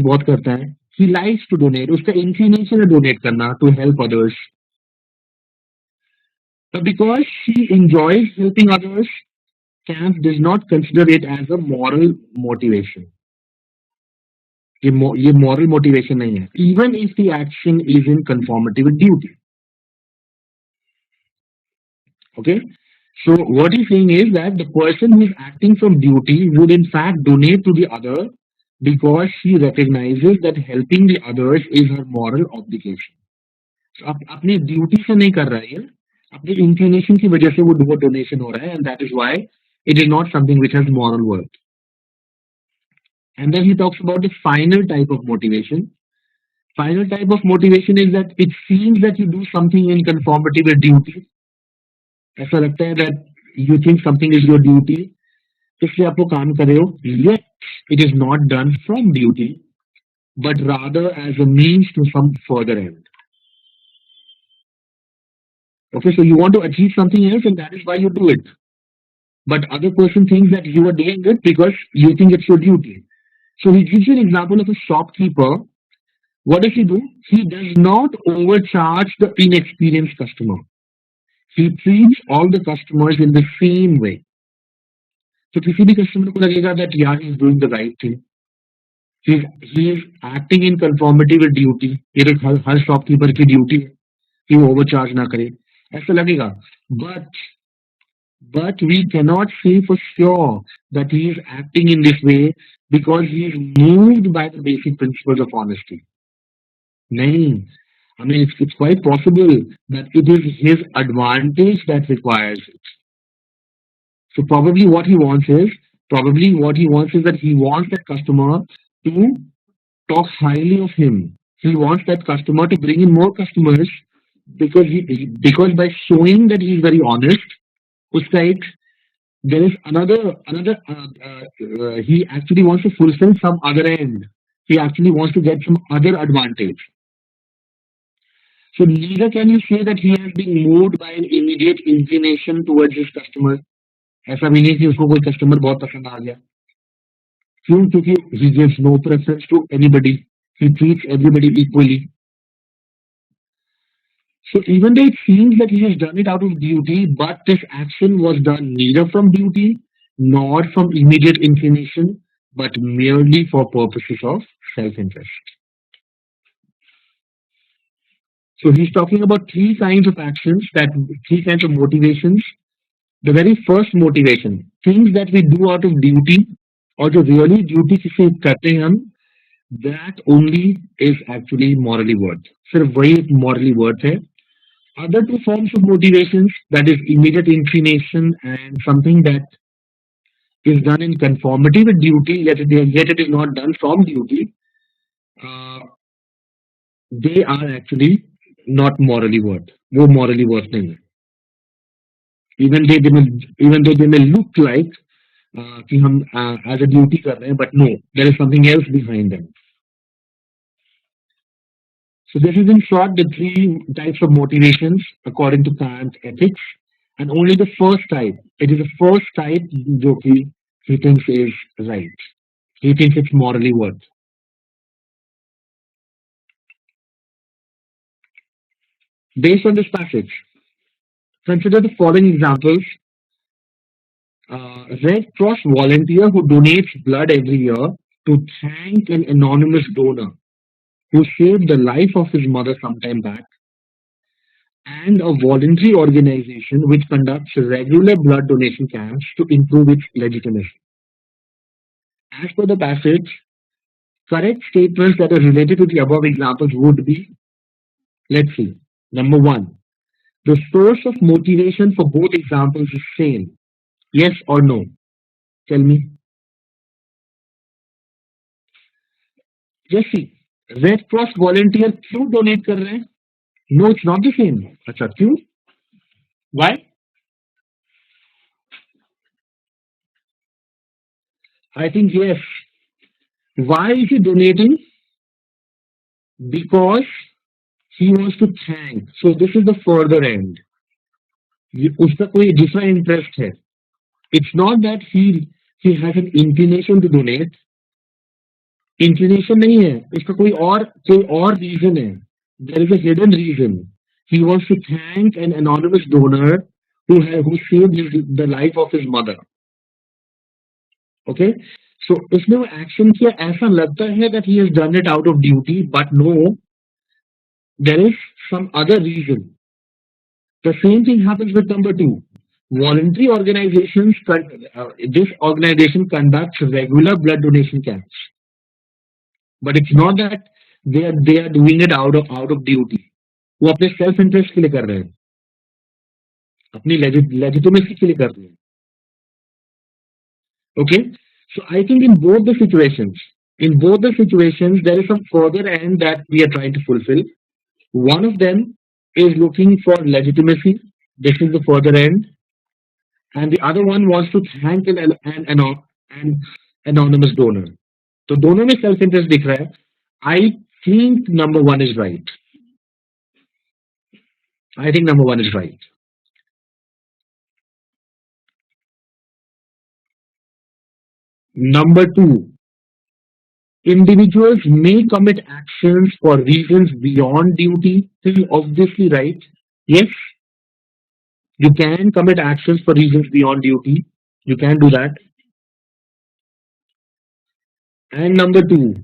Speaker 1: बहुत करता है. He likes to donate. उसका inclination है donate करना to help others. But because he enjoys helping others, Kant does not consider it as a moral motivation. ये moral motivation नहीं है. Even if the action is in conformity with duty. Okay. So what he's saying is that the person who is acting from duty would in fact donate to the other because she recognizes that helping the others is her moral obligation. So अपनी duty से नहीं कर रहा है, अपनी inclination की वजह से वो डोनेशन हो रहा है, and that is why it is not something which has moral worth. And then he talks about the final type of motivation. Final type of motivation is that it seems that you do something in conformity with duty. ऐसा लगता है that you think something is your duty, इसलिए आप वो काम कर रहे हो, yet it is not done from duty, but rather as a means to some further end. Okay, so you want to achieve something else and that is why you do it. But other person thinks that you are doing it because you think it's your duty. So he gives you an example of a shopkeeper. What does he do? He does not overcharge the inexperienced customer. He treats all the customers in the same way. So किसी भी customer को लगेगा that yeah, he is doing the right thing. He is acting in conformity with duty. ये तो हर shopkeeper की duty है कि वो overcharge ना करे, ऐसा लगेगा. But we cannot say for sure that he is acting in this way because he is moved by the basic principles of honesty. नहीं, I mean, it's quite possible that it is his advantage that requires it. So probably what he wants is that he wants that customer to talk highly of him. He wants that customer to bring in more customers because by showing that he is very honest, उसका एक There is another. He actually wants to fulfill some other end. He actually wants to get some other advantage. So neither can you say that he has been moved by an immediate inclination towards his customer. ऐसा भी नहीं कि उसको कोई customer बहुत पसंद आ गया. क्यों? क्योंकि he gives no preference to anybody. He treats everybody equally. So even though it seems that he has done it out of duty, but this action was done neither from duty nor from immediate inclination, but merely for purposes of self-interest. So he's talking about three kinds of actions, that three kinds of motivations. The very first motivation, things that we do out of duty, or जो really duty किसी करते हैं हम, that only is actually morally worth. सिर्फ वही morally worth है. Other two forms of motivations, that is immediate inclination and something that is done in conformity with duty, yet it is not done from duty, uh, they are actually not morally worth. वो morally worth नहीं है. Even even though they may look like कि हम as a duty कर रहे हैं, but no, there is something else behind them. So this is in short the three types of motivations according to Kant ethics, and only the first type. It is the first type जो कि he thinks is right. He thinks it's morally worth. Based on this passage, consider the following examples. Red Cross volunteer who donates blood every year to thank an anonymous donor who saved the life of his mother some time back, and a voluntary organization which conducts regular blood donation camps to improve its legitimacy. As per the passage, correct statements that are related to the above examples would be, let's see, number one, the source of motivation for both examples is same. Yes or no? Tell me. Yes, see, Red Cross volunteer क्यों donate कर रहे हैं? No, it's not the same. अच्छा, क्यों? Why? I think yes. Why is he donating? Because he wants to thank. So this is the further end. उसका कोई दूसरा interest है. It's not that he has an inclination to donate. Inclination नहीं है. उसका कोई और reason है. There is a hidden reason. He wants to thank an anonymous donor who saved the life of his mother. Okay? So उसने वो action किया, ऐसा लगता है that he has done it out of duty, but no, there is some other reason. The same thing happens with number two. Voluntary organizations, this organization conducts regular blood donation camps, but it's not that they are doing it out of duty. वो अपने self interest के लिए कर रहे हैं, अपनी legitimacy के लिए कर रहे हैं. Okay, so I think in both the situations, there is some further end that we are trying to fulfill. One of them is looking for legitimacy. This is the further end, and the other one wants to thank an anonymous donor. तो दोनों में self interest दिख रहा है. I think number one is right. I think number one is right. Number two, individuals may commit actions for reasons beyond duty. This is obviously right. Yes, you can commit actions for reasons beyond duty. You can do that. And number two,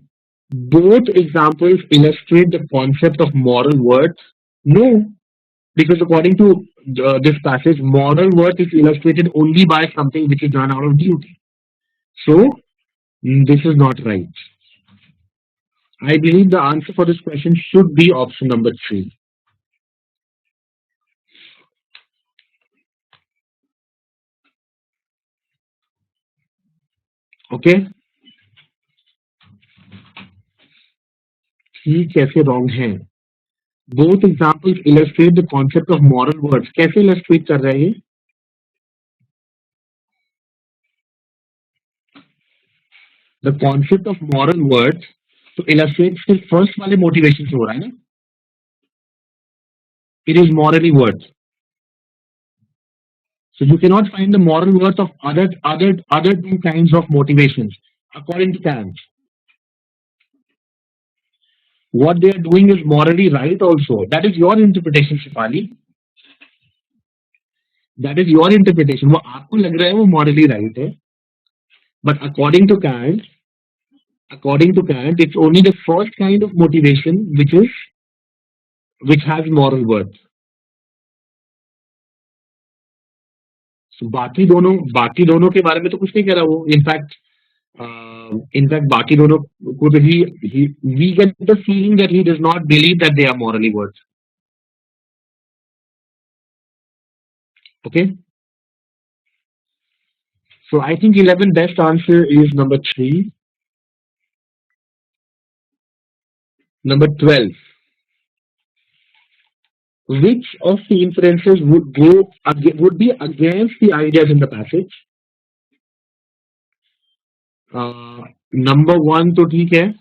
Speaker 1: both examples illustrate the concept of moral worth. No, because according to this passage, moral worth is illustrated only by something which is done out of duty. So, this is not right. I believe the answer for this question should be option number three. Okay? ठीक कैसे wrong है? Both examples illustrate the concept of moral worth. कैसे illustrate कर रहा है ये? The concept of moral worth to illustrate the first वाले motivation से हो रहा है ना. It is morally worth. So you cannot find the moral worth of other two kinds of motivations. According to Kant, what they are doing is morally right also. That is your interpretation, Shifali. That is your interpretation. वो आपको लग रहा है वो morally right है. But according to Kant, it's only the first kind of motivation which has moral worth. So बाकी दोनों के बारे में तो कुछ नहीं कह रहा वो. In fact, बाकी दोनों को तो we get the feeling that he does not believe that they are morally worth. Okay, so I think 11 best answer is number 3. Number 12. Which of the inferences would be against the ideas in the passage? Number 1 तो ठीक है.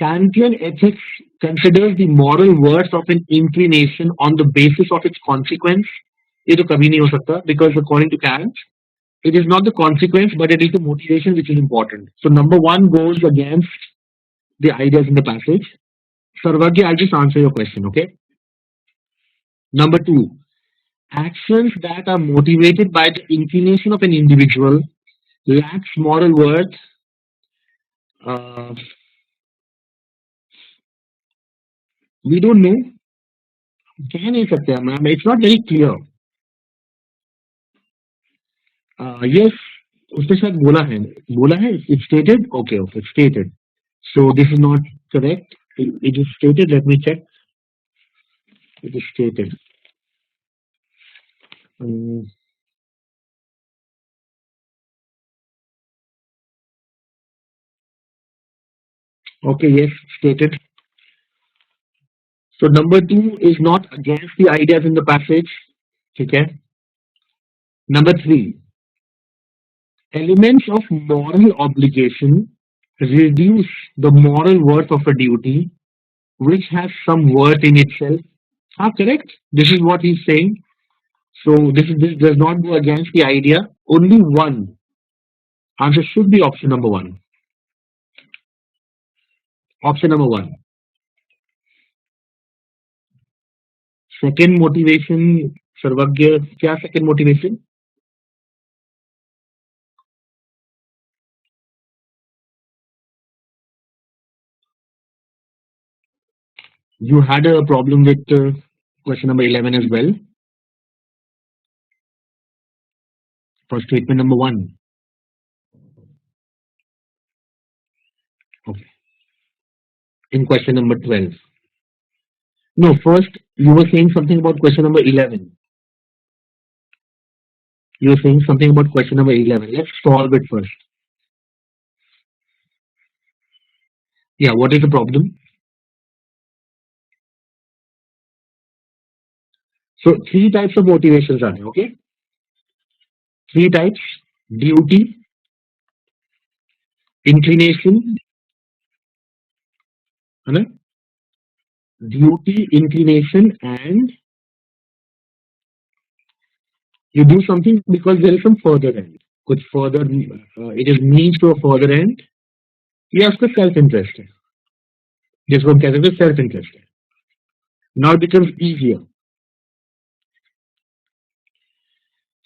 Speaker 1: Kantian ethics considers the moral worth of an inclination on the basis of its consequence. ये तो कभी नहीं हो सकता, because according to Kant, it is not the consequence, but it is the motivation which is important. So number 1 goes against the ideas in the passage. Sarvagya, I'll just answer your question, okay? Number 2, actions that are motivated by the inclination of an individual lacks moral worth. Uh, we don't know. कह नहीं सकते हम. It's not very clear. Yes, उसने शायद बोला है. It's stated. Okay, it's stated. So this is not correct. It is stated. Let me check. It is stated. Um, okay, yes, stated. So number 2 is not against the ideas in the passage. Okay. Number 3, elements of moral obligation reduce the moral worth of a duty which has some worth in itself. Correct. This is what he's saying. So this does not go against the idea. Only one answer should be option number 1. Option number 1. Second motivation, Sarvagya, क्या second motivation? You had a problem with question number 11 as well. For statement number 1. Okay. In question number 12. No, first you were saying something about question number 11. You were saying something about question number 11. Let's solve it first. Yeah, what is the problem? So 3 types of motivations are there, okay? 3 types: duty, inclination, है ना? Duty, inclination, and you do something because there is some further end. कुछ further, it is means to a further end. ये उसका self interest है, जिसको हम कहते हैं self interest है. Now it becomes easier.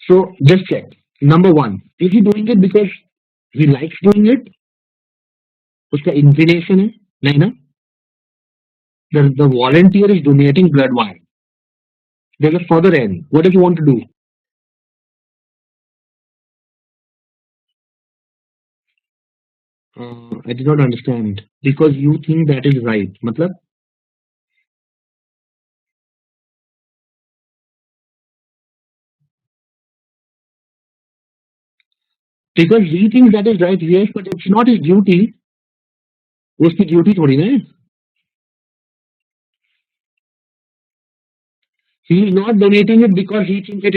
Speaker 1: So just check. Number 1, is he doing it because he likes doing it? उसका inclination है? नहीं ना? The volunteer is donating blood. Why? There's a further end. What does he want to do? I did not understand. Because you think that is right. मतलब because he thinks that is right, yes, but it's not his duty. उसकी duty थोड़ी ना है. He is not donating it because he thinks it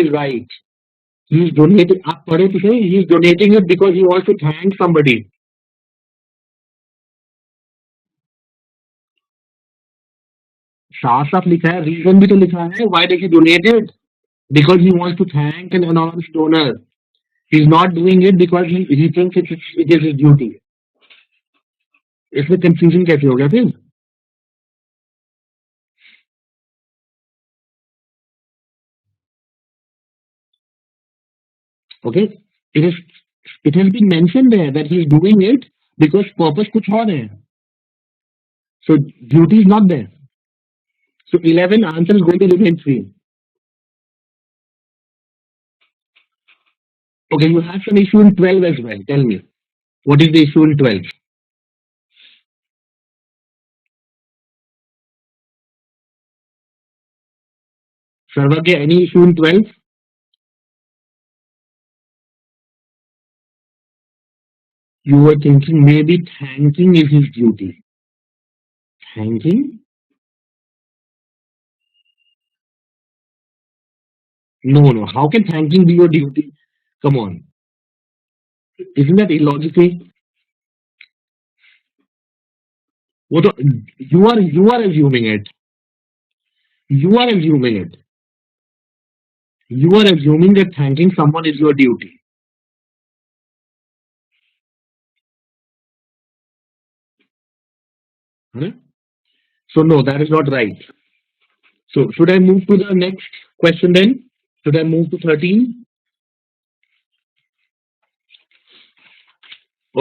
Speaker 1: is right. He is donating, आप पढ़े तो सही, he is donating it because he wants to thank somebody. साफ साफ लिखा है, रीजन भी तो लिखा है, why does he donate it, because he wants to thank an anonymous donor. He is not doing it because he thinks it is his duty. इसमें confusion कैसे हो गया फिर? Okay, it is, it has been mentioned there that he is doing it because purpose कुछ और है. So duty is not there. So 11 answer is going to remain free. Okay, you have some issue in 12 as well. Tell me, what is the issue in 12? Sarvagya, any issue in 12? You were thinking maybe thanking is his duty. Thanking? No, no. How can thanking be your duty? Come on. Isn't that illogical? What you are assuming it. You are assuming it. You are assuming that thanking someone is your duty. Huh? So no, that is not right. So should I move to the next question then? Should I move to 13?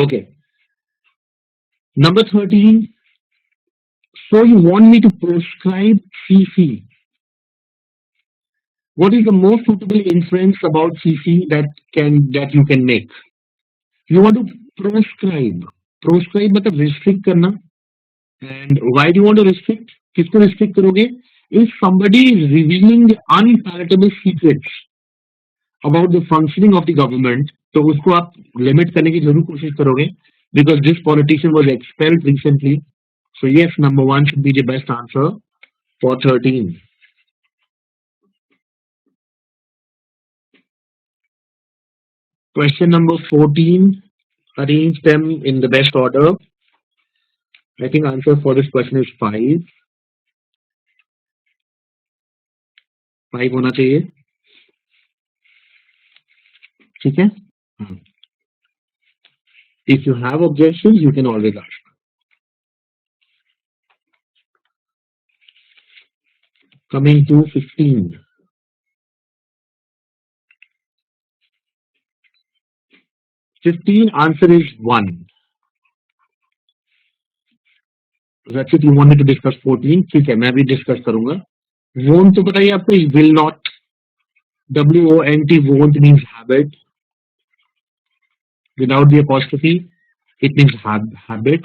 Speaker 1: Okay. Number 13. So you want me to prescribe CC. What is the most suitable inference about CC that you can make? You want to proscribe. Proscribe मतलब restrict करना. And why do you want to restrict? किसको restrict करोगे? If somebody is revealing unpalatable secrets about the functioning of the government, तो उसको आप limit करने की जरूर कोशिश करोगे, because this politician was expelled recently. So yes, number one should be the best answer for 13. Question number 14. Arrange them in the best order. I think answer for this question is 5. 5 होना चाहिए. ठीक है? हाँ. If you have objections, you can always ask. Coming to 15. 15 answer is 1. Rachit, you wanted to discuss 14. ठीक है, मैं भी discuss करूंगा. Won't तो बताइए आपको, will not. WONT, won't means habit. Without the apostrophe, it means habit.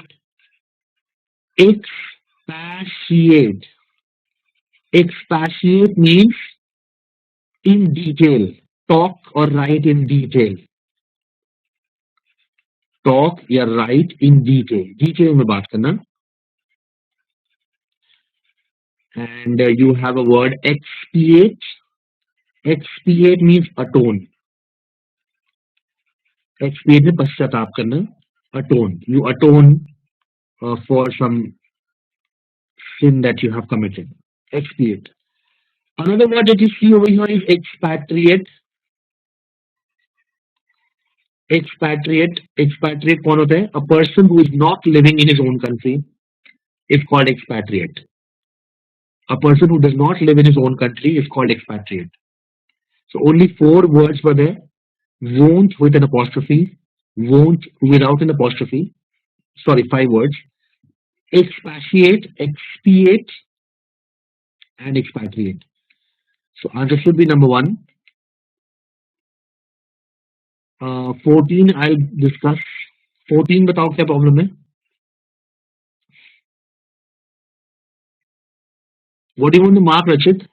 Speaker 1: Expatiate. Expatiate means in detail. Talk or write in detail. Talk या write in detail. Detail में बात करना. And you have a word expiate. Expiate means atone. Expiate में पश्चाताप करना. Atone. You atone for some sin that you have committed. Expiate. Another word that you see over here is expatriate. Expatriate. Expatriate कौन होता है? A person who is not living in his own country is called expatriate. A person who does not live in his own country is called expatriate. So only 4 words were there. Won't with an apostrophe. Won't without an apostrophe. Sorry, 5 words. Expatiate, expiate, and expatriate. So answer should be number 1. 14 I'll discuss. 14 बताओ क्या problem है? What do you want to mark, Rachit?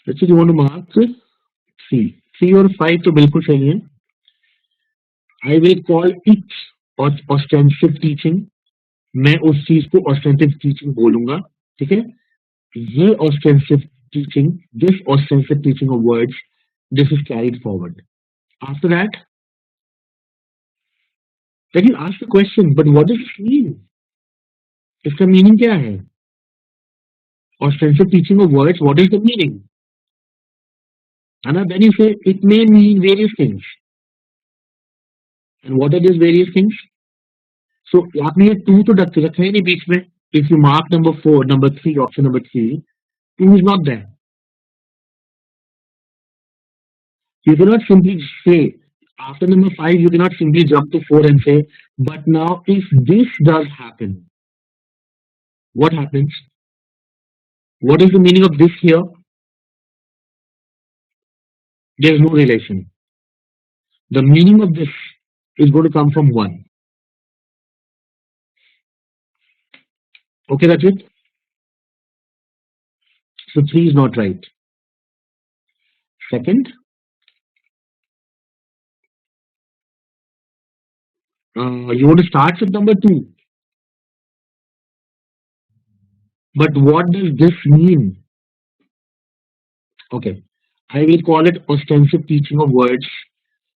Speaker 1: Rachit, you want to mark 3. 3 और 5 तो बिल्कुल सही है. I will call it ostensive teaching. मैं उस चीज को ostensive teaching बोलूंगा. ठीक है? ये ostensive this ostensive teaching of words, this is carried forward. After that, then you ask the question, but what does this mean? इसका meaning क्या है? Ostensive teaching of words, what is the meaning? And then you say, it may mean various things. And what are these various things? So आपने ये to तो रखा है नहीं बीच में. If you mark number 3, option number 3, two is not there. You cannot simply say, after number 5, you cannot simply jump to 4 and say, but now if this does happen, what happens? What is the meaning of this here? There is no relation. The meaning of this is going to come from 1. Okay, that's it. So 3 is not right. Second, you want to start with number 2. But what does this mean? Okay, I will call it ostensive teaching of words.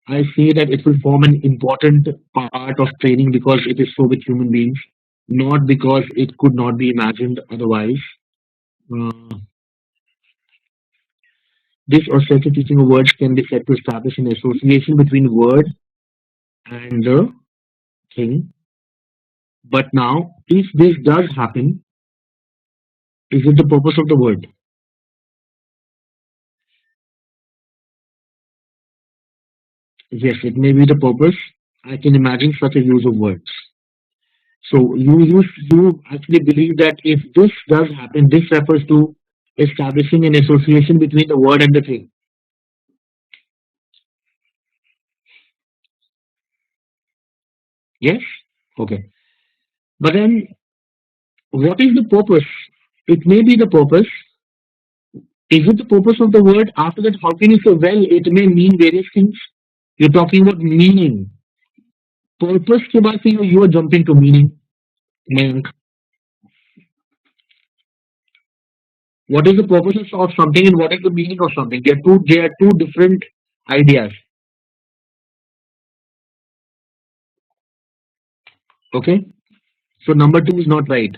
Speaker 1: I say that it will form an important part of training because it is so with human beings, not because it could not be imagined otherwise. Uh, this ostensive teaching of words can be said to establish an association between word and the thing. But now, if this does happen, is it the purpose of the word? Yes, it may be the purpose. I can imagine such a use of words. So you actually believe that if this does happen, this refers to establishing an association between the word and the thing. Yes? Okay. But then what is the purpose? It may be the purpose. Is it the purpose of the word? After that, how can you say, well, it may mean various things? You're talking about meaning. Purpose के बाद फिर you are jumping to meaning. Mayank. What is the purpose of something and what is the meaning of something? They are two different ideas. Okay? So number 2 is not right.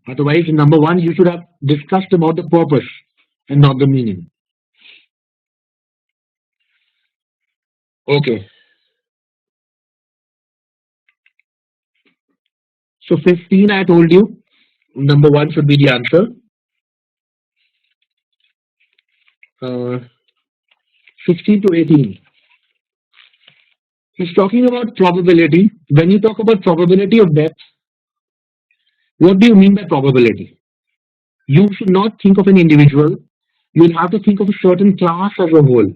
Speaker 1: Otherwise, in number 1, you should have discussed about the purpose and not the meaning. Okay. So 15, I told you, number 1 should be the answer. 16 to 18. He's talking about probability. When you talk about probability of death, what do you mean by probability? You should not think of an individual. You'll have to think of a certain class as a whole.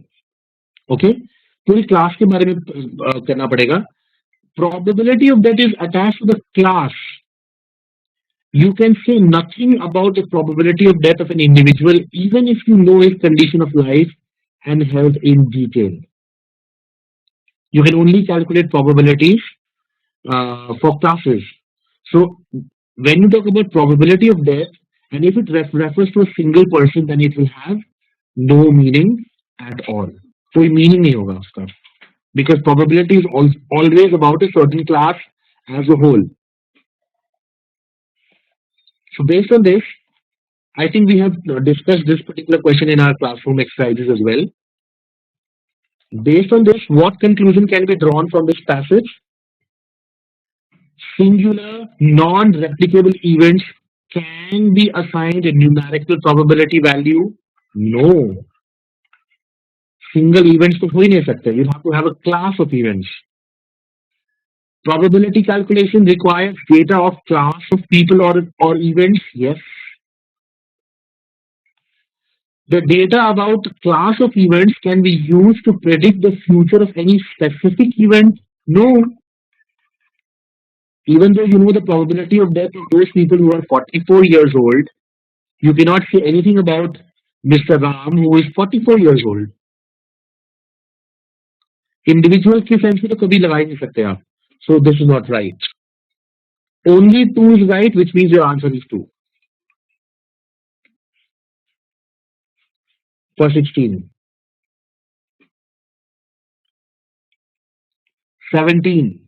Speaker 1: Okay? पूरी class के बारे में करना पड़ेगा. Probability of death is attached to the class. You can say nothing about the probability of death of an individual, even if you know his condition of life and health in detail. You can only calculate probabilities for classes. So when you talk about probability of death, and if it refers to a single person, then it will have no meaning at all. कोई meaning नहीं होगा उसका. Because probability is always about a certain class as a whole. So based on this, I think we have discussed this particular question in our classroom exercises as well. Based on this, what conclusion can be drawn from this passage? Singular, non-replicable events can be assigned a numerical probability value? No. Single events तो हो ही नहीं सकते. You have to have a class of events. Probability calculation requires data of class of people or events? Yes. The data about class of events can be used to predict the future of any specific event? No. Even though you know the probability of death of those people who are 44 years old, you cannot say anything about Mr. Ram who is 44 years old. Individual के sense में तो कभी लगा ही नहीं सकते आप. So this is not right. Only 2 is right, which means your answer is 2 for 16. 17.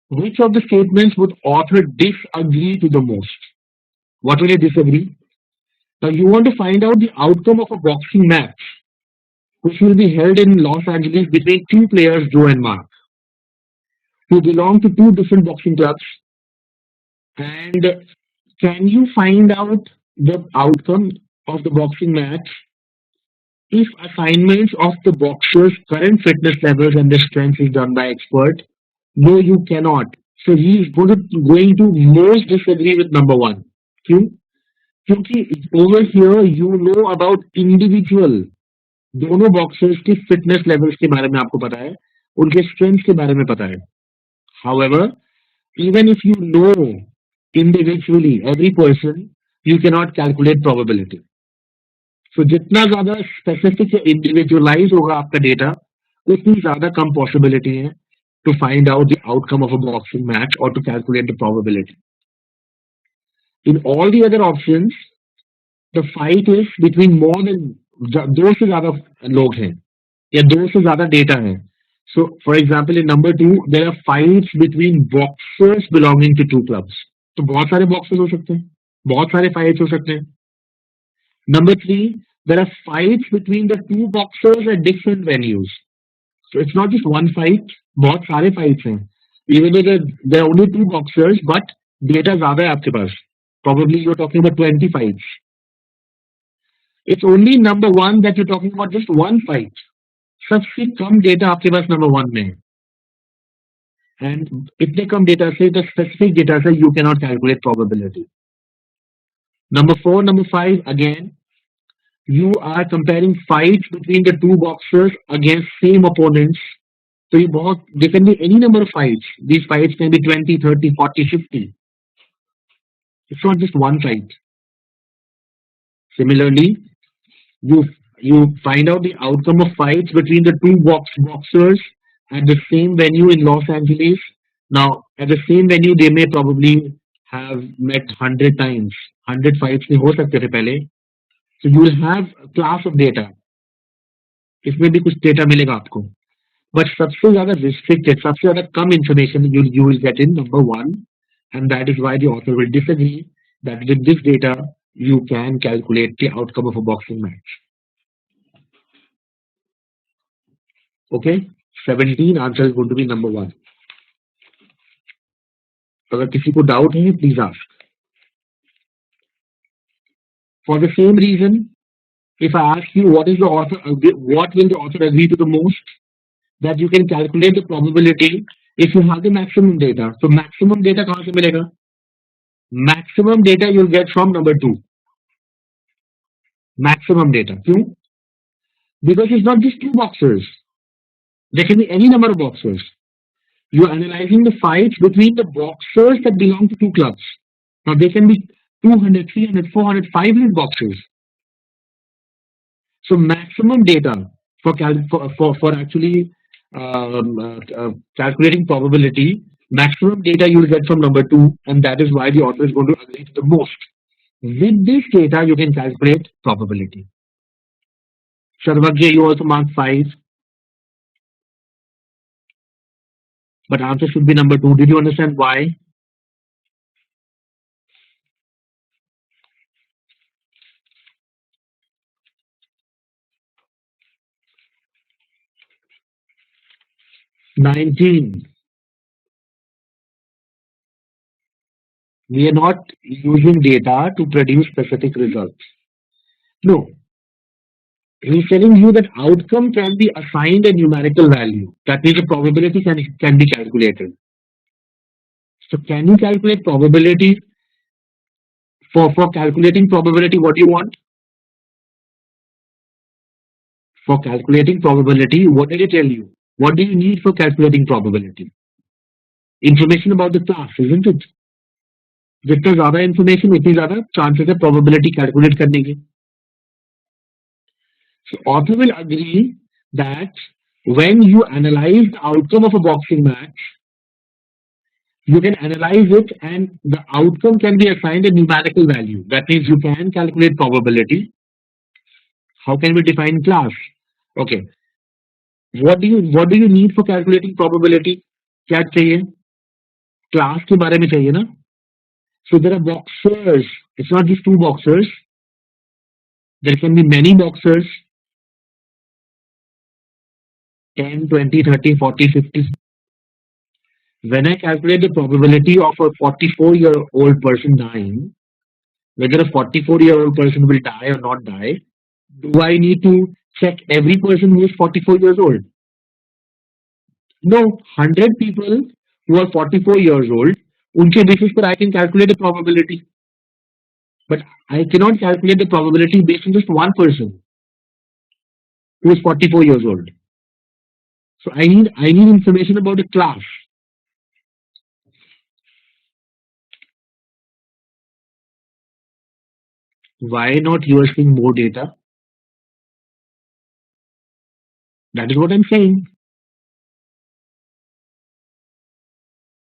Speaker 1: Which of the statements would author disagree to the most? What will you disagree? Now you want to find out the outcome of a boxing match, which will be held in Los Angeles between two players, Joe and Mark, who belong to two different boxing clubs. And can you find out the outcome of the boxing match if assignments of the boxer's current fitness levels and their strength is done by expert? No, you cannot. So he is going to most disagree with number one. क्यों? क्योंकि over here you know about individual, दोनों boxers की fitness levels के बारे में आपको पता है, उनके स्ट्रेंथ के बारे में पता है. However, even if you know individually every person, you cannot calculate probability. So जितना ज्यादा स्पेसिफिक या इंडिविजुअलाइज होगा आपका डेटा, उतनी ज्यादा कम पॉसिबिलिटी है to find out the outcome of a boxing match or to calculate the probability. In all the other options, the fight is between more than दो से ज्यादा लोग हैं या दो से ज्यादा डेटा है. So, for example, in number 2, there are fights between boxers belonging to two clubs. तो बहुत सारे boxers हो सकते हैं, बहुत सारे fights हो सकते हैं. Number 3, there are fights between the two boxers at different venues. So it's not just one fight, बहुत सारे fights हैं. Even though there are only two boxers, but data ज़्यादा है आपके पास. Probably you're talking about 20 fights. It's only number 1 that you're talking about just one fight. सबसे कम data आपके पास number 1 में है. And इतने कम डेटा से, the specific data से you cannot calculate probability. Number 4, number 5, again, you are comparing fights between the two boxers against same opponents. So there can be any number of fights. These fights can be 20, 30, 40, 50. It's not just one fight. Similarly, you find out the outcome of fights between the two boxers at the same venue in Los Angeles. Now, at the same venue, they may probably have met 100 times. 100 fights में हो सकते थे पहले. So you will have a class of data. इसमें भी कुछ data मिलेगा आपको. But सबसे ज़्यादा restricted, सबसे ज़्यादा कम information you will get in number 1, and that is why the author will disagree that with this data you can calculate the outcome of a boxing match. Okay, 17 answer is going to be number 1. अगर किसी को doubt है, please ask. For the same reason, if I ask you what will the author agree to the most, that you can calculate the probability if you have the maximum data. So maximum data कहाँ से मिलेगा? Maximum data you'll get from number 2. Maximum data. क्यों? Because it's not just two boxers. There can be any number of boxers. You are analyzing the fights between the boxers that belong to two clubs. Now they can be 200, 300, 400, 500 boxers. So maximum data for actually calculating probability, maximum data you will get from number 2, and that is why the author is going to agree to the most. With this data, you can calculate probability. Sarvagya, you also mark 5. But answer should be number 2. Did you understand why? "19. We are not using data to produce specific results." No. He's telling you that outcome can be assigned a numerical value. That means the probability can be calculated. So can you calculate probability? For calculating probability, what do you want? For calculating probability, what did he tell you? What do you need for calculating probability? Information about the class, isn't it? जितना ज्यादा information, उतनी ज्यादा chances है probability calculate करने की. So author will agree that When you analyze the outcome of a boxing match, you can analyze it and the outcome can be assigned a numerical value. That means you can calculate probability. How can we define class? Okay. What do you need for calculating probability? क्या चाहिए? Class के बारे में चाहिए ना? So there are boxers. It's not just two boxers. There can be many boxers, 10, 20, 30, 40, 50. When I calculate the probability of a 44-year-old person dying, whether a 44-year-old person will die or not die, do I need to check every person who is 44 years old? No, 100 people who are 44 years old, unke basis पर I can calculate the probability. But I cannot calculate the probability based on just one person who is 44 years old. So I need information about the class. Why not you are seeing more data? That is what I'm saying.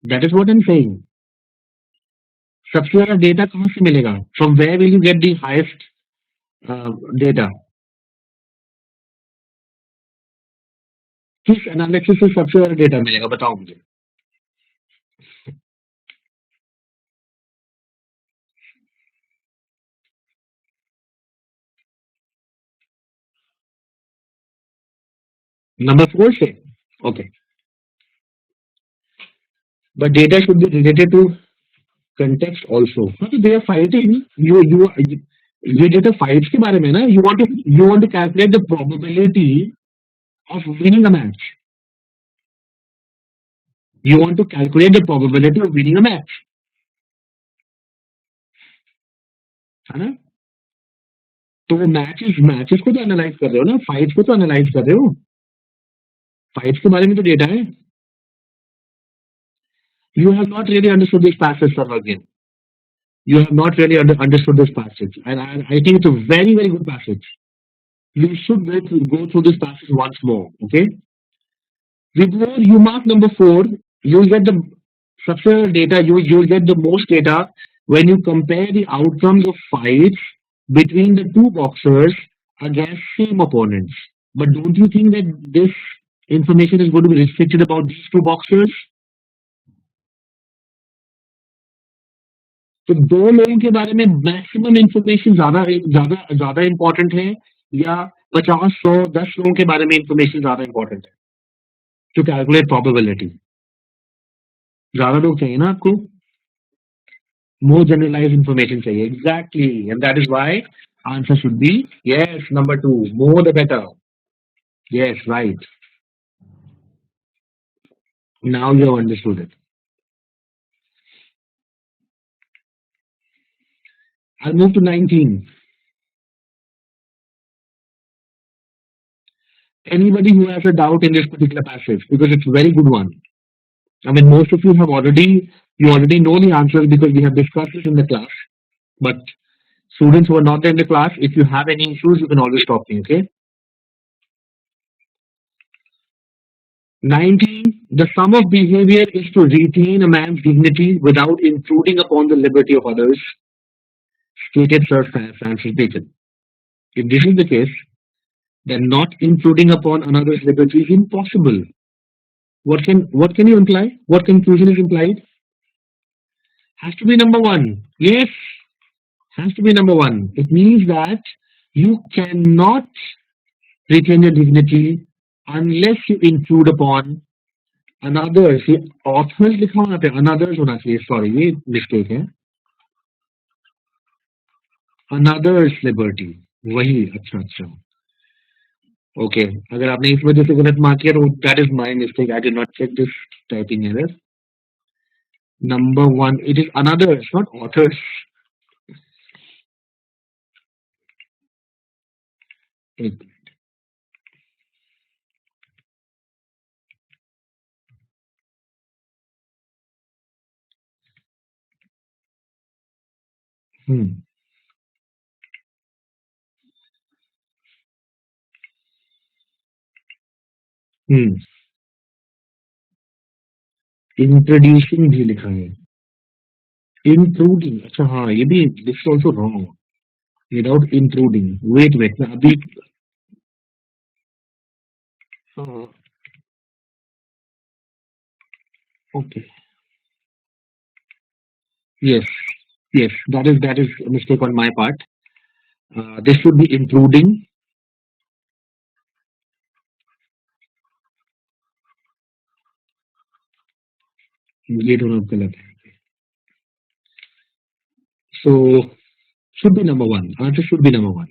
Speaker 1: That is what I'm saying. सबसे ज्यादा data कहाँ से मिलेगा? From where will you get the highest data? किस analysis से सबसे ज्यादा data मिलेगा बताओ मुझे. Number 4 से. Okay. But data should be related to context also. हाँ, तो they are fighting. ये data fights के बारे में ना. You want to calculate the probability of winning a match. You want to calculate the probability of winning a match. है ना? तो वो मैचेस को तो एनालाइज कर रहे हो ना, फाइट्स को तो एनालाइज कर रहे हो. फाइट्स के बारे में तो डेटा है. You have not really understood this passage, sir, again. You have not really understood this passage. And I think it's a very, very good passage. You should go through this passage once more. Okay? Before you mark number 4, you'll get the substantial data, you'll get the most data when you compare the outcomes of fights between the two boxers against same opponents. But don't you think that this information is going to be restricted about these two boxers? तो दो लोगों के बारे में maximum information ज्यादा ज्यादा ज्यादा important है या 50, 100, 10 लोगों के बारे में इंफॉर्मेशन ज्यादा इंपॉर्टेंट है टू कैलकुलेट प्रोबेबिलिटी. ज्यादा लोग चाहिए ना आपको. More generalized information चाहिए. Exactly. And that is why answer should be yes, number 2. More the better. Yes, right. Now you have understood it. I'll move to 19. Anybody who has a doubt in this particular passage, because it's a very good one. I mean, most of you already know the answers because we have discussed it in the class. But students who are not there in the class, if you have any issues, you can always stop me, okay? 19. The sum of behavior is to retain a man's dignity without intruding upon the liberty of others, stated Sir Francis Bacon. If this is the case, then not intruding upon another's liberty is impossible. What can you imply? What conclusion is implied? Has to be number 1. Yes, has to be number 1. It means that you cannot retain your dignity unless you intrude upon another's. ये authors लिखा होना चाहिए, another's होना चाहिए. Sorry, ये mistake है. Another's liberty. वही. अच्छा अच्छा. Okay. अगर आपने इस वजह से गलत मार्क किया तो that is my mistake. I did not check this typing error. Number 1. It is another's, not authors. एक. Hmm. हम्म इंट्रोड्यूसिंग भी लिखा है। इंक्लूडिंग, अच्छा हाँ, ये भी this also wrong. Without including, wait wait, मैं अभी, हाँ, okay, yes, yes, that is a mistake on my part. This should be including. ये दोनों गलत है। So should be number one. Answer should be number one.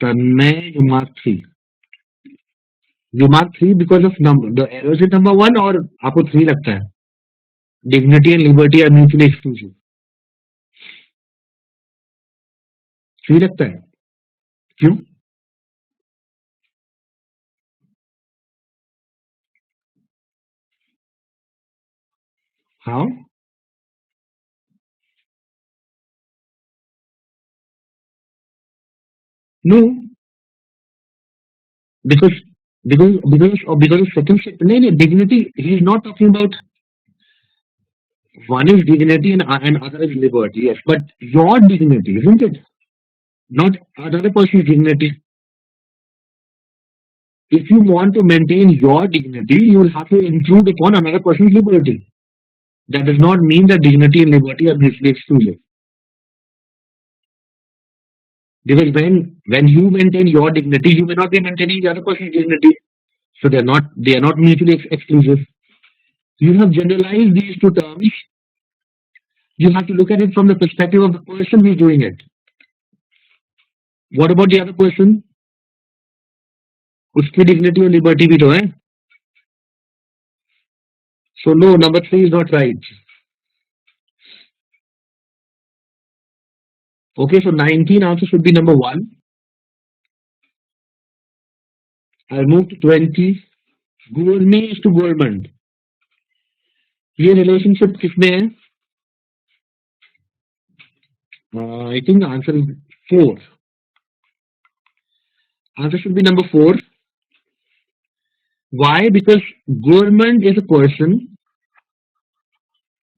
Speaker 1: Tanmay, you mark three. You mark three because of number. The errors is number one, और आपको three लगता है? Dignity and liberty are mutually exclusive. Three लगता है? क्यों? How? No, because because of second step. नहीं नहीं, dignity. He is not talking about, one is dignity and other is liberty. Yes, but your dignity, isn't it? Not another person's dignity. If you want to maintain your dignity, you will have to intrude upon another person's liberty. That does not mean that dignity and liberty are mutually exclusive. Because when you maintain your dignity, you may not be maintaining the other person's dignity. So they are not mutually exclusive. You have generalized these two terms. You have to look at it from the perspective of the person who is doing it. What about the other person? उसकी dignity और liberty भी तो है. So no, number three is not right. Okay, so 19 answer should be number one. I'll move to 20. Gourmet to gourmand. ये relationship किसमें है? I think the answer is four. Answer should be number four. Why? Because gourmand is a person.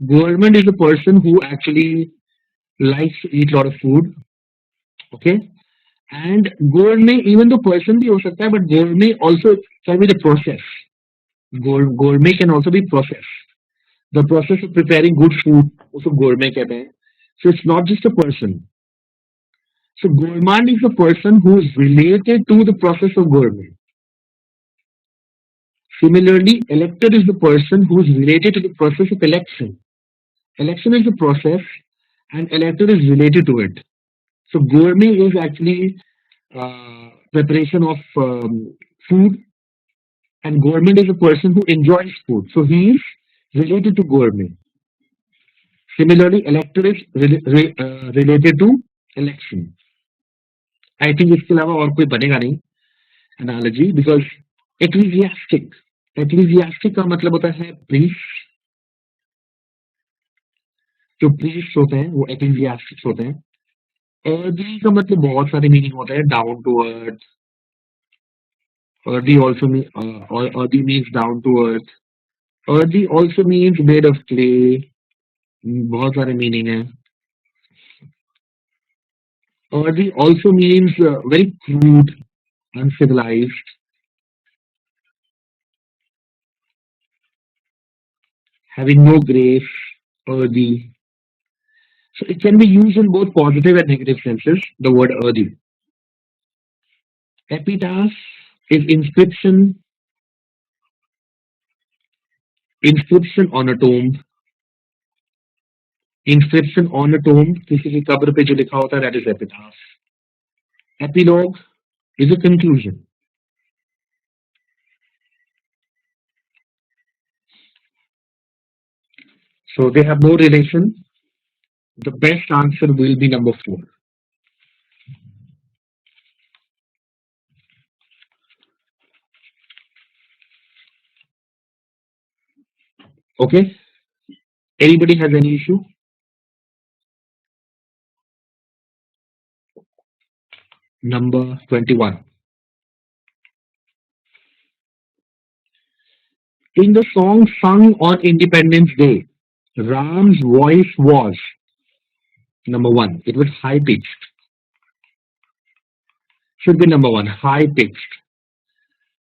Speaker 1: Gourmand is a person who actually likes to eat a lot of food. Okay, and gourmet, even though person भी हो सकता है, but gourmet also can be the process. Gourmet can also be process. The process of preparing good food also gourmet कहते हैं. So it's not just a person. So gourmand is a person who is related to the process of gourmet. Similarly, elector is the person who is related to the process of election. Election is the process, and elector is related to it. So gourmet is actually preparation of food, and gourmand is a person who enjoys food. So he is related to gourmet. Similarly, elector is related to election. I think इसके अलावा और कोई बनेगा नहीं analogy, because ecclesiastic, ecclesiastic का मतलब होता है priest. जो priest होते हैं वो ecclesiastics होते हैं. Earthy का मतलब बहुत सारे मीनिंग होते हैं. Down to earth. Earthy also mean earthy means down to earth. Earthy also means made of clay. बहुत सारे मीनिंग है. Earthy also means very crude, uncivilized, having no grace. Earthy. So it can be used in both positive and negative senses. The word earthy. Epitaph is inscription. Inscription on a tomb. Inscription on a tomb. किसी की कब्र पे जो लिखा होता है, that is epitaph. Epilogue is a conclusion. So they have no relation. The best answer will be number four. Okay. Anybody has any issue? Number 21. In the song sung on Independence Day, Ram's voice was number one. It was high pitched. Should be number one, high pitched.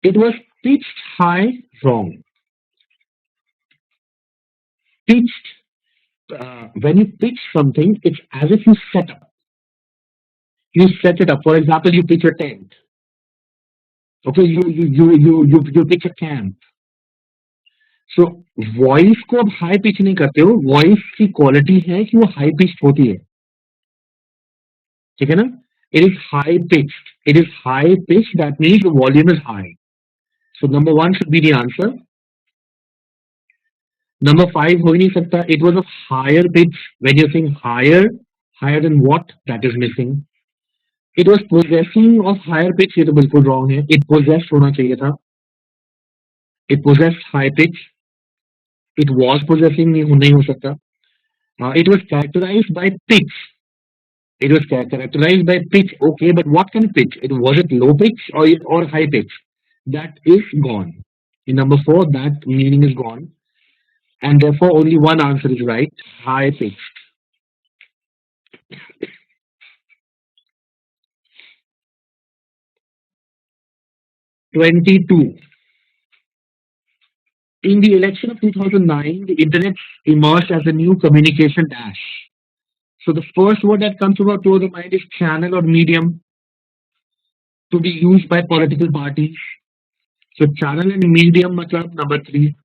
Speaker 1: It was pitched high, wrong. Pitched, when you pitch something, it's as if you set up. You set it up. For example, you pitch a tent. Okay, you pitch a camp. So voice को आप high pitch नहीं करते हो, voice की quality है कि वो high pitch होती है, ठीक है ना. It is high pitch, it is high pitch, that means the volume is high. So number one should be the answer. Number five हो ही नहीं सकता. It was of higher pitch. When you think higher, higher then what, that is missing. It was possessing of higher pitch, ये तो बिल्कुल wrong है. It possessed होना चाहिए था. It possessed high pitch. It was possessing, नहीं हो सकता. It was characterize by pitch. It was characterized by pitch, okay, but what kind of pitch? It was it low pitch or high pitch? That is gone. In number four, that meaning is gone, and therefore only one answer is right: high pitch. 22. In the election of 2009, the internet emerged as a new communication dash. So the first word that comes to the mind is channel or medium to be used by political parties. So channel and medium, matlab number three.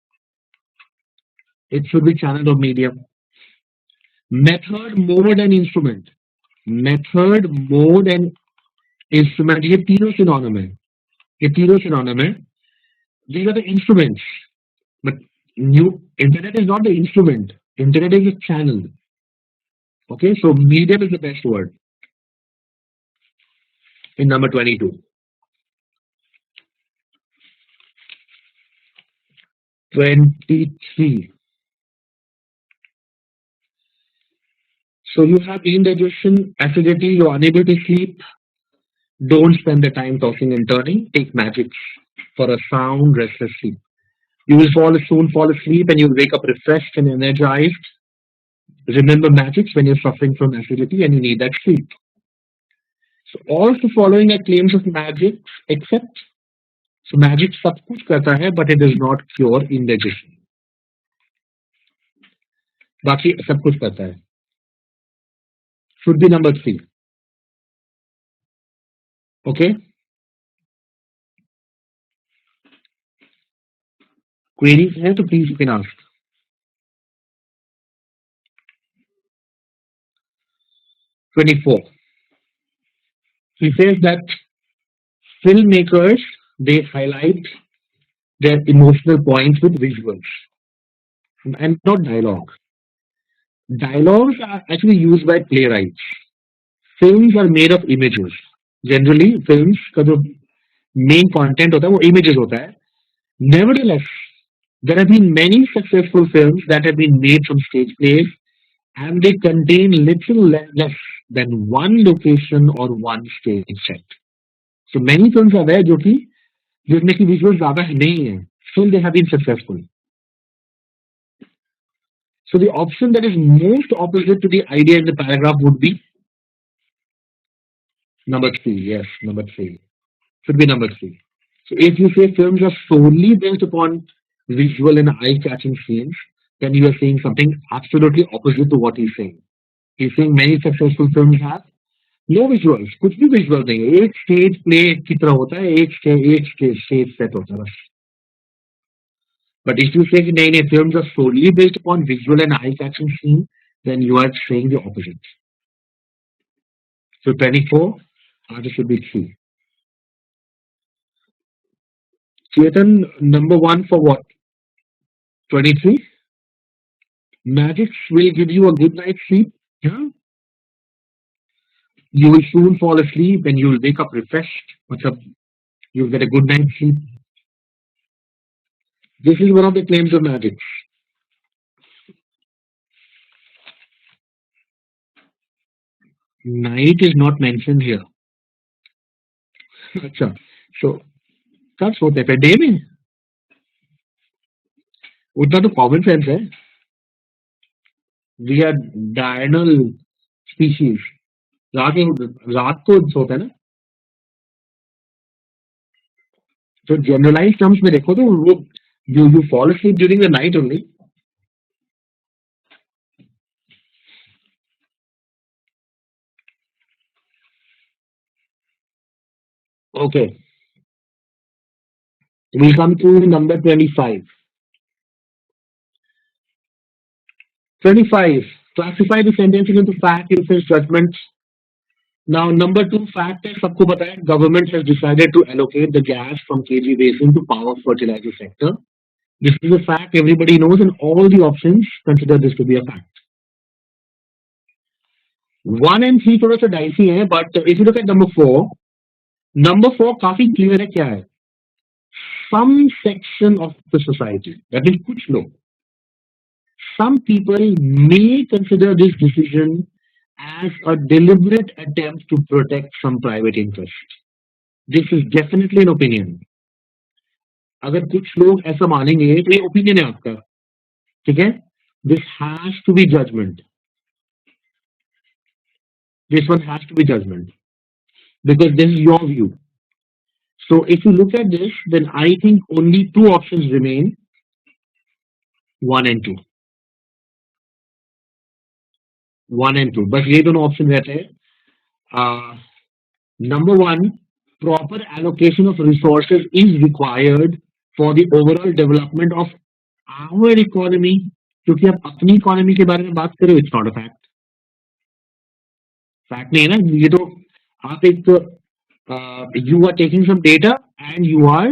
Speaker 1: It should be channel or medium. Method, mode and instrument. Method, mode and instrument. ये तीनों synonym है. ये तीनों synonym है. These are the instruments. But new internet is not the instrument. Internet is a channel. Okay, so medium is the best word in number 22. 23. So you have indigestion, acidity, you're unable to sleep. Don't spend the time tossing and turning. Take magics for a sound, restless sleep. You will soon fall asleep and you'll wake up refreshed and energized. Remember magics when you're suffering from acidity and you need that sleep. So all of the following are claims of magic, except so magic सब कुछ करता है, but it does not cure indigestion. बाकी सब कुछ करता है. Should be number 3. Okay. Queries है तो please you can ask. 24. He says that filmmakers, they highlight their emotional points with visuals and not dialogue. Dialogues are actually used by playwrights. Films are made of images. Generally, films का जो main content होता है वो images होता है. Nevertheless, there have been many successful films that have been made from stage plays, and they contain little less than one location or one stage set. So many films are there जो कि जिसमें की visuals ज़्यादा नहीं है. Still they have been successful. So the option that is most opposite to the idea in the paragraph would be number 3. Yes, number 3. Should be number 3. So if you say films are solely based upon visual and eye-catching scenes, then you are saying something absolutely opposite to what he's saying. He's saying many successful films have no visuals. कुछ भी visual नहीं है. एक stage play की तरह होता है, एक stage set होता है बस. But if you say कि नहीं, films are solely based upon visual and eye-catching scene, then you are saying the opposite. So 24, answer should be 3. Chetan, number 1 for what? 23. Magics will give you a good night's sleep. Yeah. You will soon fall asleep and you will wake up refreshed. What's up? You'll get a good night's sleep. This is one of the claims of magics. Night is not mentioned here. अच्छा, so कब सोते हैं? Day में? उतना तो common sense है. We are diurnal species. रात को सोते हैं ना. तो जनरलाइज टर्म्स में देखो तो वो you fall asleep during the night only. Okay, we come to number 25. 25. Classify the sentences into fact, inference, judgments. Now, number two fact है सबको पता है government has decided to allocate the gas from KG basin to power fertilizer sector. This is a fact everybody knows and all the options consider this to be a fact. One and three थोड़ा सा dicey है, but if you look at number four काफी clear है क्या है. Some section of the society, that is कुछ लोग, some people may consider this decision as a deliberate attempt to protect some private interest. This is definitely an opinion. अगर कुछ लोग ऐसा मानेंगे तो ये ओपिनियन है आपका. ठीक है. This has to be judgment. This one has to be judgment because this is your view. So if you look at this, then I think only two options remain, one and two. One and two. बस ये दोनों option रहते हैं. Number one, proper allocation of resources is required for the overall development of our economy. क्योंकि आप अपनी economy के बारे में बात करो, it's not a fact. Fact नहीं है ना ये तो. आप एक you are taking some data and you are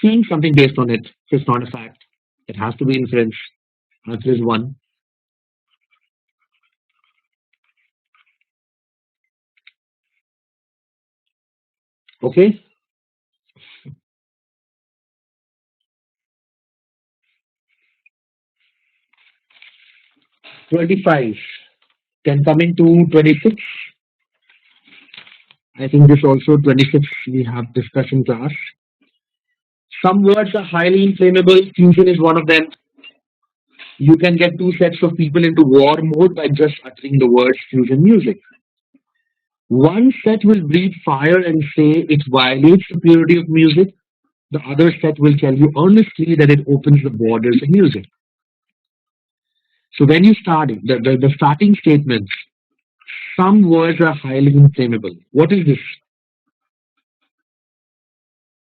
Speaker 1: seeing something based on it. So it's not a fact. It has to be inference. Answer is one. Okay. 25. Then coming to 26. I think this also 26 we have discussed in class. Some words are highly inflammable. Fusion is one of them. You can get two sets of people into war mode by just uttering the words fusion music. One set will breathe fire and say it violates the purity of music. The other set will tell you earnestly that it opens the borders of music. So when you start it, the starting statements, some words are highly inflammable. What is this?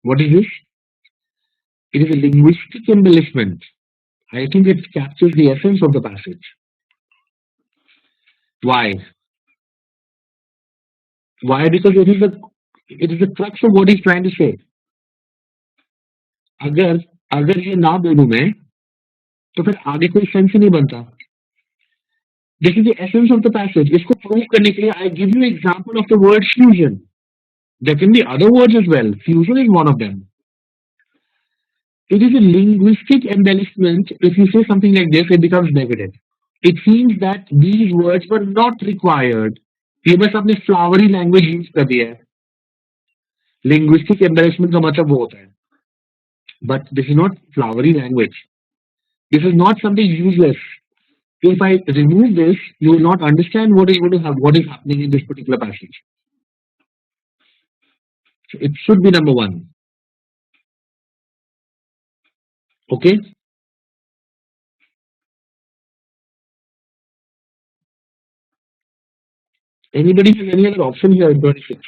Speaker 1: What is this? It is a linguistic embellishment. I think it captures the essence of the passage. Why? Why? Because it is the crux of what he's trying to say. अगर अगर ये ना बोलूं मैं तो फिर आगे कोई सेंस ही नहीं बनता. This is the essence of the passage. इसको प्रूव करने के लिए I give you example of the word fusion. There can be other words as well. Fusion is one of them. It is a linguistic embellishment. If you say something like this, it becomes negative. It seems that these words were not required. ये बस आपने flowery language use कर दिया है. Linguistic embellishment का मतलब वो होता है. But this is not flowery language. This is not something useless. If I remove this, you will not understand what is going to what is happening in this particular passage. So it should be number one. Okay. Anybody has any other option here in 26?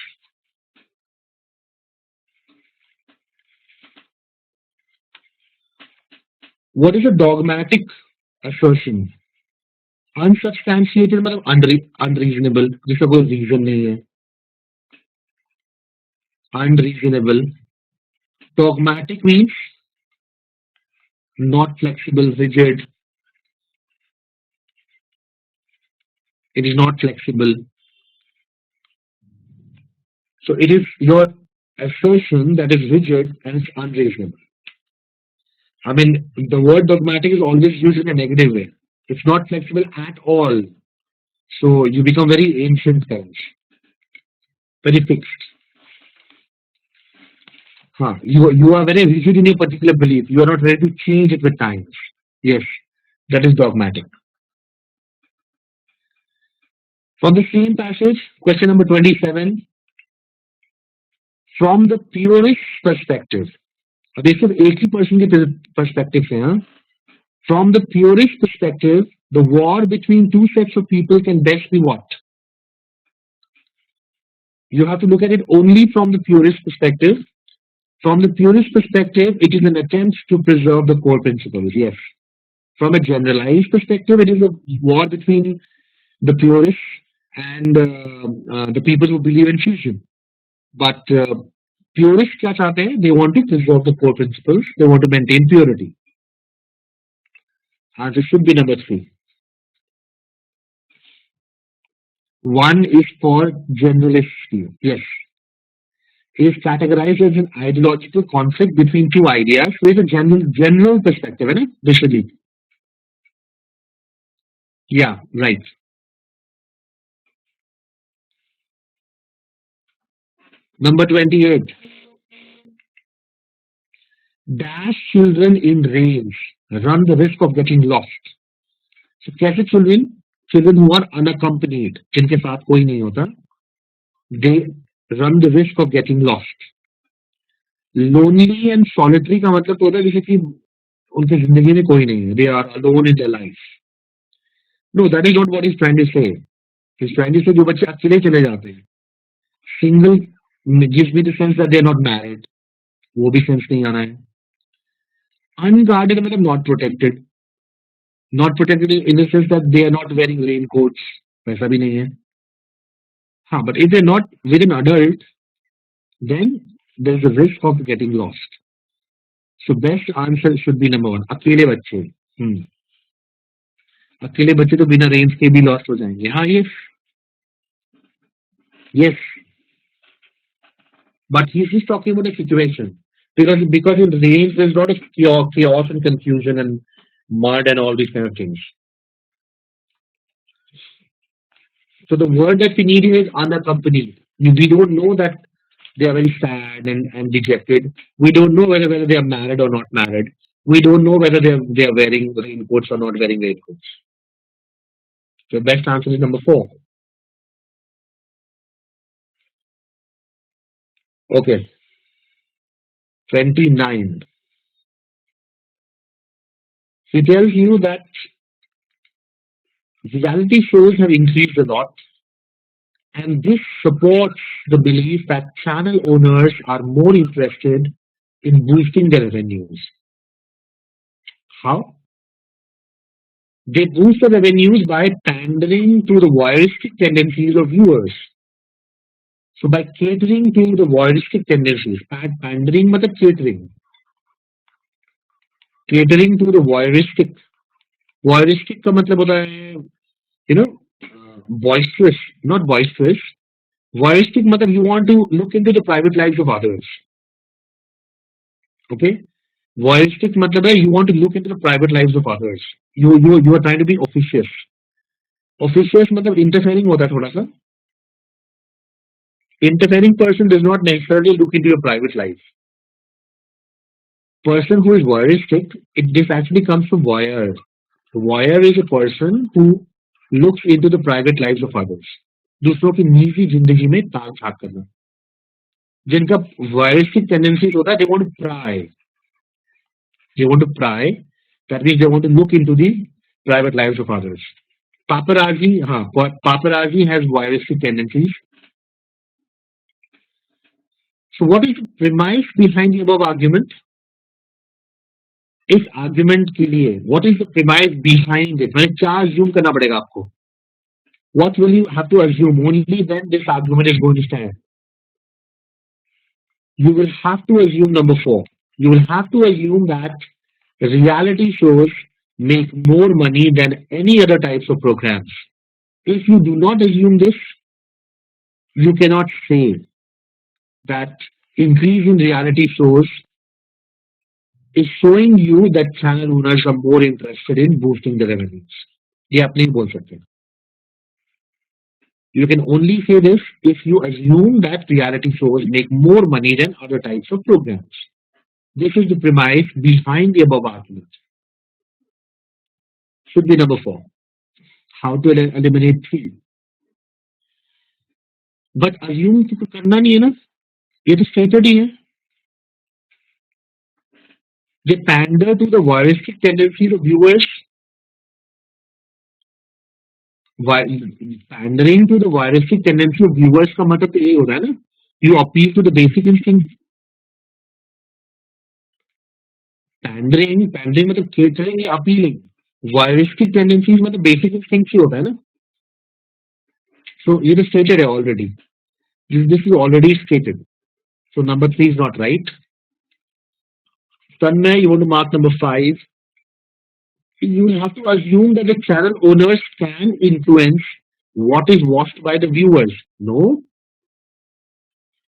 Speaker 1: What is a dogmatic assertion? Unsubstantiated मतलब unreasonable, जिसका कोई reason नहीं है. Unreasonable. Dogmatic means not flexible, rigid. It is not flexible. So it is your assertion that is rigid and it's unreasonable. I mean, the word dogmatic is always used in a negative way. It's not flexible at all. So you become very ancient times, very fixed. You are very rigid in your particular belief. You are not ready to change it with times. Yes, that is dogmatic. From the same passage, question number 27, from the purist perspective. अब ये सिर्फ एक ही person के perspective से हाँ. From the purist perspective, the war between two sets of people can best be what? You have to look at it only from the purist perspective. From the purist perspective, it is an attempt to preserve the core principles. Yes. From a generalized perspective, it is a war between the purists and the people who believe in fusion. But purists क्या चाहते हैं? They want to preserve the core principles. They want to maintain purity. Answer should be number three. One is for generalist view. Yes. Is categorized as an ideological conflict between two ideas with a general perspective, है ना? Vishwajit. Yeah, right. Number 28. Dash children in range run the risk of getting lost. So कैसे children who are unaccompanied, जिनके साथ कोई नहीं होता, they run the risk of getting lost. Lonely and solitary का मतलब तो होता है जैसे कि उनकी जिंदगी में कोई नहीं है. They are alone in their life. No, that is not what he's trying to say. He's trying to say जो बच्चे अकेले चले जाते हैं. Single gives me the sense that they are not married. वो भी सेंस नहीं आना है. Unguarded मतलब not protected. Not protected in the sense that they are not wearing raincoats. वैसा भी नहीं है. हाँ, but if they're not with an adult, then there's a risk of getting lost. So best answer should be number one. अकेले बच्चे. हम्म. अकेले बच्चे तो बिना रेंज के भी लॉस्ट हो जाएंगे. हाँ, yes, yes. But he's just talking about a situation because in range there's a lot of chaos and confusion and mud and all these kind of things. So the word that we need here is unaccompanied. We don't know that they are very sad and dejected. We don't know whether they are married or not married. We don't know whether they are wearing raincoats or not wearing raincoats. So best answer is number four. Okay, 29. He tells you that reality shows have increased a lot, and this supports the belief that channel owners are more interested in boosting their revenues. How? They boost the revenues by pandering to the voyeuristic tendencies of viewers. So by catering to the voyeuristic tendencies, pandering matlab catering. Catering to the voyeuristic. Voyeuristic का मतलब होता है, you know, boisterous, not boisterous. Voyeuristic matlab you want to look into the private lives of others. Okay? Voyeuristic matlab hai you want to look into the private lives of others. You are trying to be officious. Officious matlab interfering होता है थोड़ा सा. Interfering person does not necessarily look into your private life. Person who is voyeuristic, this actually comes from voyeur. Voyeur is a person who looks into the private lives of others. दूसरों की निजी जिंदगी में ताक झांक करना. जिनका voyeuristic tendencies होता है, they want to pry. They want to pry. That means they want to look into the private lives of others. Paparazzi has voyeuristic tendencies. So what is the premise behind the above argument? इस argument के लिए what is the premise behind it? मैंने क्या assume करना पड़ेगा आपको? What will you have to assume? Only then this argument is going to stand. You will have to assume number four. You will have to assume that reality shows make more money than any other types of programs. If you do not assume this, you cannot say that increase in reality shows is showing you that channel owners are more interested in boosting the revenues. ये आप नहीं बोल सकते. You can only say this if you assume that reality shows make more money than other types of programs. This is the premise behind the above argument. should be number 4. How to eliminate 3. But assume तो करना नहीं है ना, ये तो stated ही है. They pander to the voyeuristic tendencies of viewers. Pandering to the voyeuristic tendency of viewers का मतलब तो यही होता है ना. You appeal to the basic instinct. Pandering मतलब catering या appealing. Voyeuristic tendencies मतलब basic instinct ही होता है ना. So ये तो stated है already. This is already stated. So number 3 is not right. Tanmay, you want to mark number 5. You have to assume that the channel owners can influence what is watched by the viewers. No.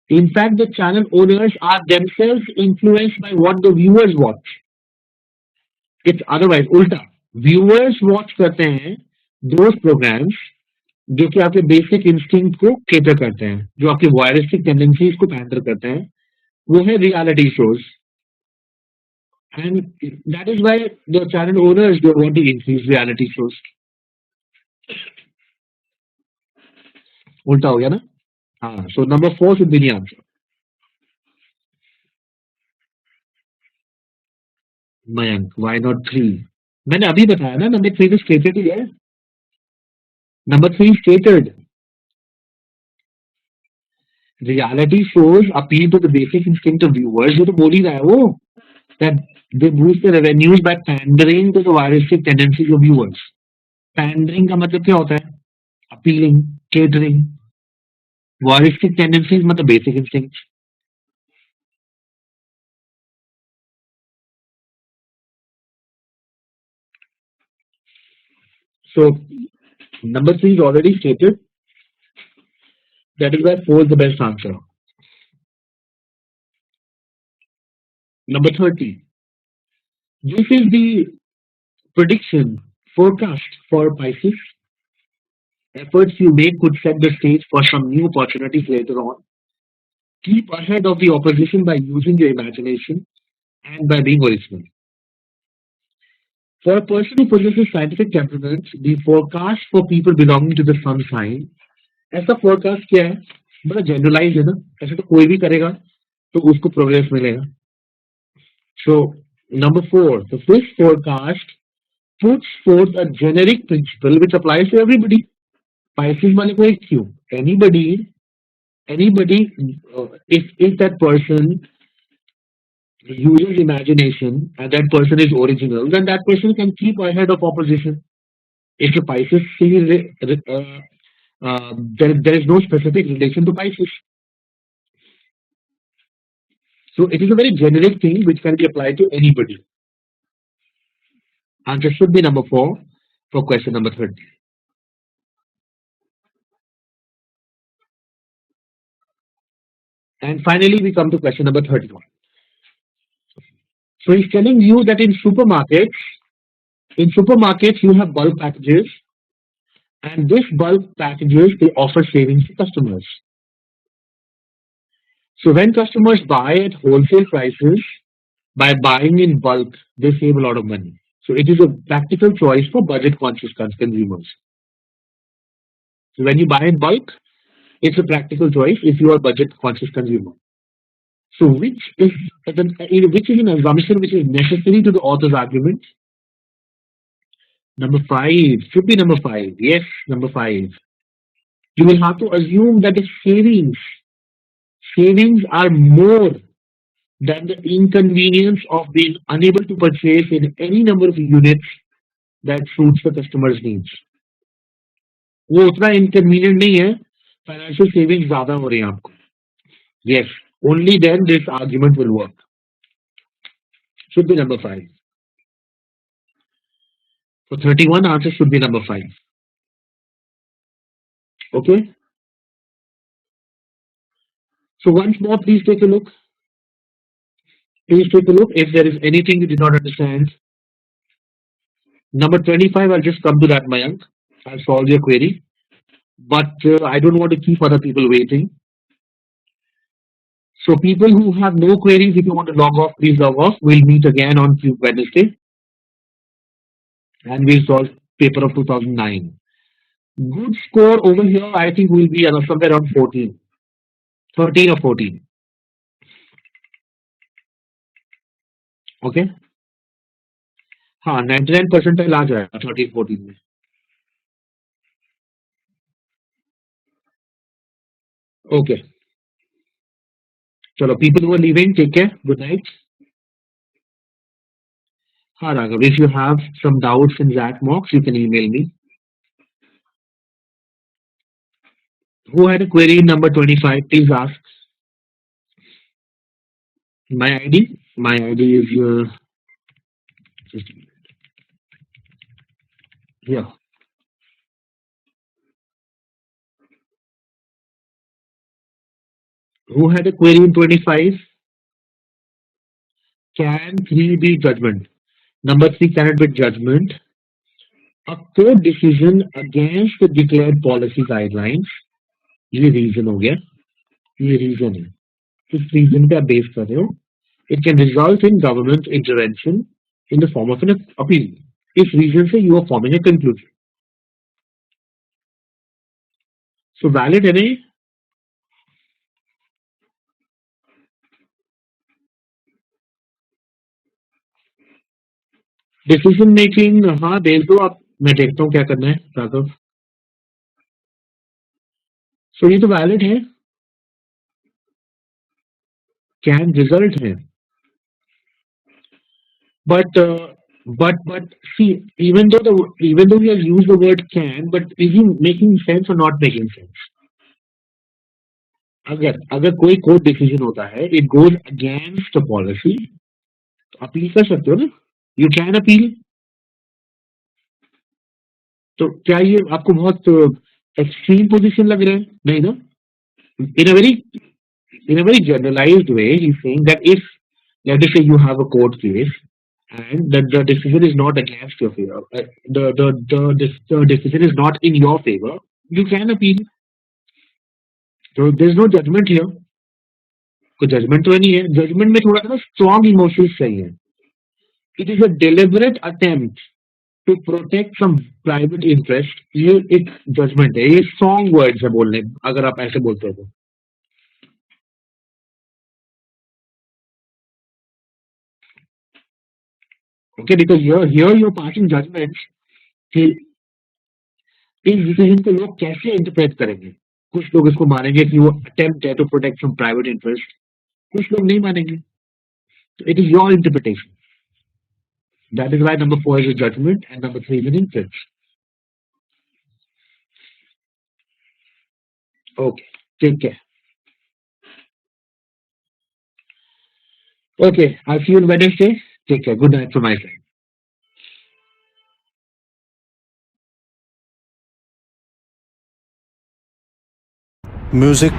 Speaker 1: In fact, the channel owners are themselves influenced by what the viewers watch. It's otherwise, ulta. Viewers watch करते हैं those programs जो कि आपके basic instinct को cater करते हैं, जो आपकी वॉयरिस्टिक टेंडेंसीज को पैंटर करते हैं, वो है reality shows. And that is why the channel owners they want to increase reality shows. उल्टा हो गया ना. हाँ, so number 4 should be the answer. Mayank, why not 3? मैंने अभी बताया ना, number 3 तो stated ही है. Number 3 stated. Reality shows appeal to the basic instinct of viewers. ये तो बोल ही रहा है वो, that they boost the revenues by pandering to the voyeuristic tendencies of viewers. Pandering का मतलब क्या होता है? Appealing, catering. Voyeuristic tendencies मतलब basic instincts. So number 3 is already stated. That is why 4 is the best answer. Number 30. This is the prediction forecast for Pisces. Efforts you make could set the stage for some new opportunities later on. Keep ahead of the opposition by using your imagination and by being original. For a person who possesses scientific temperament, the forecast for people belonging to the sun sign, ऐसा forecast क्या है? बड़ा generalized है ना, ऐसे तो कोई भी करेगा तो उसको progress मिलेगा. So number 4, the fifth forecast puts forth a generic principle which applies to everybody. Pisces वाले को एक क्यों? Anybody, if that person uses imagination and that person is original, then that person can keep ahead of opposition. If a Pisces sees there is no specific relation to Pisces. So it is a very generic thing which can be applied to anybody. Answer should be number 4 for question number 30. And finally, we come to question number 31. So he's telling you that in supermarkets you have bulk packages, and this bulk packages they offer savings to customers. So when customers buy at wholesale prices, by buying in bulk, they save a lot of money. So it is a practical choice for budget conscious consumers. So when you buy in bulk, it's a practical choice if you are budget conscious consumer. So which is an assumption which is necessary to the author's argument? Number 5 should be number 5. Yes, number 5. You will have to assume that the savings are more than the inconvenience of being unable to purchase in any number of units that suits the customer's needs. वो उतना inconvenient नहीं है, financial savings ज़्यादा हो रही है आपको. Yes, only then this argument will work. Should be number 5. For 31, answer should be number 5. Okay? So once more, please take a look. Please take a look if there is anything you did not understand. Number 25, I'll just come to that, Mayank. I'll solve your query. But I don't want to keep other people waiting. So people who have no queries, if you want to log off, please log off. We'll meet again on Wednesday. and we solved paper of 2009. Good score over here, I think will be somewhere around 14, 13 or 14. Okay. हाँ 99 percentile आ जाएगा 13-14 में. Okay. चलो, people who are leaving, take care. Good night. हाँ Raghav, if you have some doubts in that mocks, you can email me. Who had a query in number 25? Please ask. My ID? My ID is just here. Who had a query in 25? Can 3 be judgment? Number 3 cannot be judgment. A court decision against the declared policy guidelines. ये reason हो गया. ये reason है. किस reason पे आप base कर रहे हो? It can result in government intervention in the form of an appeal. इस reason से you are forming a conclusion. So valid है नहीं? डिसीजन मेकिंग हाँ भेज दो आप. मैं देखता हूँ क्या करना है राघव. सो ये तो वैलिड है. कैन रिजल्ट है. But see, even though we have used the word can, but is he making sense or not making sense? अगर अगर कोई कोर्ट डिसीजन होता है, it goes against the policy, तो अपील कर सकते हो ना. You can appeal. तो क्या ये आपको बहुत एक्सट्रीम पोजीशन लग रहा है? नहीं ना. In a very in a very generalized way, he's saying that if, let us say, you have a court case and that the decision is not against your favor, the decision is not in your favor, you can appeal. So there's no judgment here. कोई judgment तो नहीं है. Judgment में थोड़ा सा ना strong emotions चाहिए. It is a deliberate attempt to protect some private interest. ये एक जजमेंट है. ये स्ट्रॉन्ग वर्ड्स है बोलने, अगर आप ऐसे बोलते हो तो. Okay, because here you are passing judgments कि इस डिसीजन को लोग कैसे इंटरप्रेट करेंगे. कुछ लोग इसको मानेंगे कि वो अटेम्प्ट है to protect some private interest. कुछ लोग नहीं मानेंगे. तो it is your interpretation. That is why number 4 is a judgment and number 3 is an interest. Okay, take care. Okay, I see you on Wednesday. Take care. Good night from my side.
Speaker 2: Music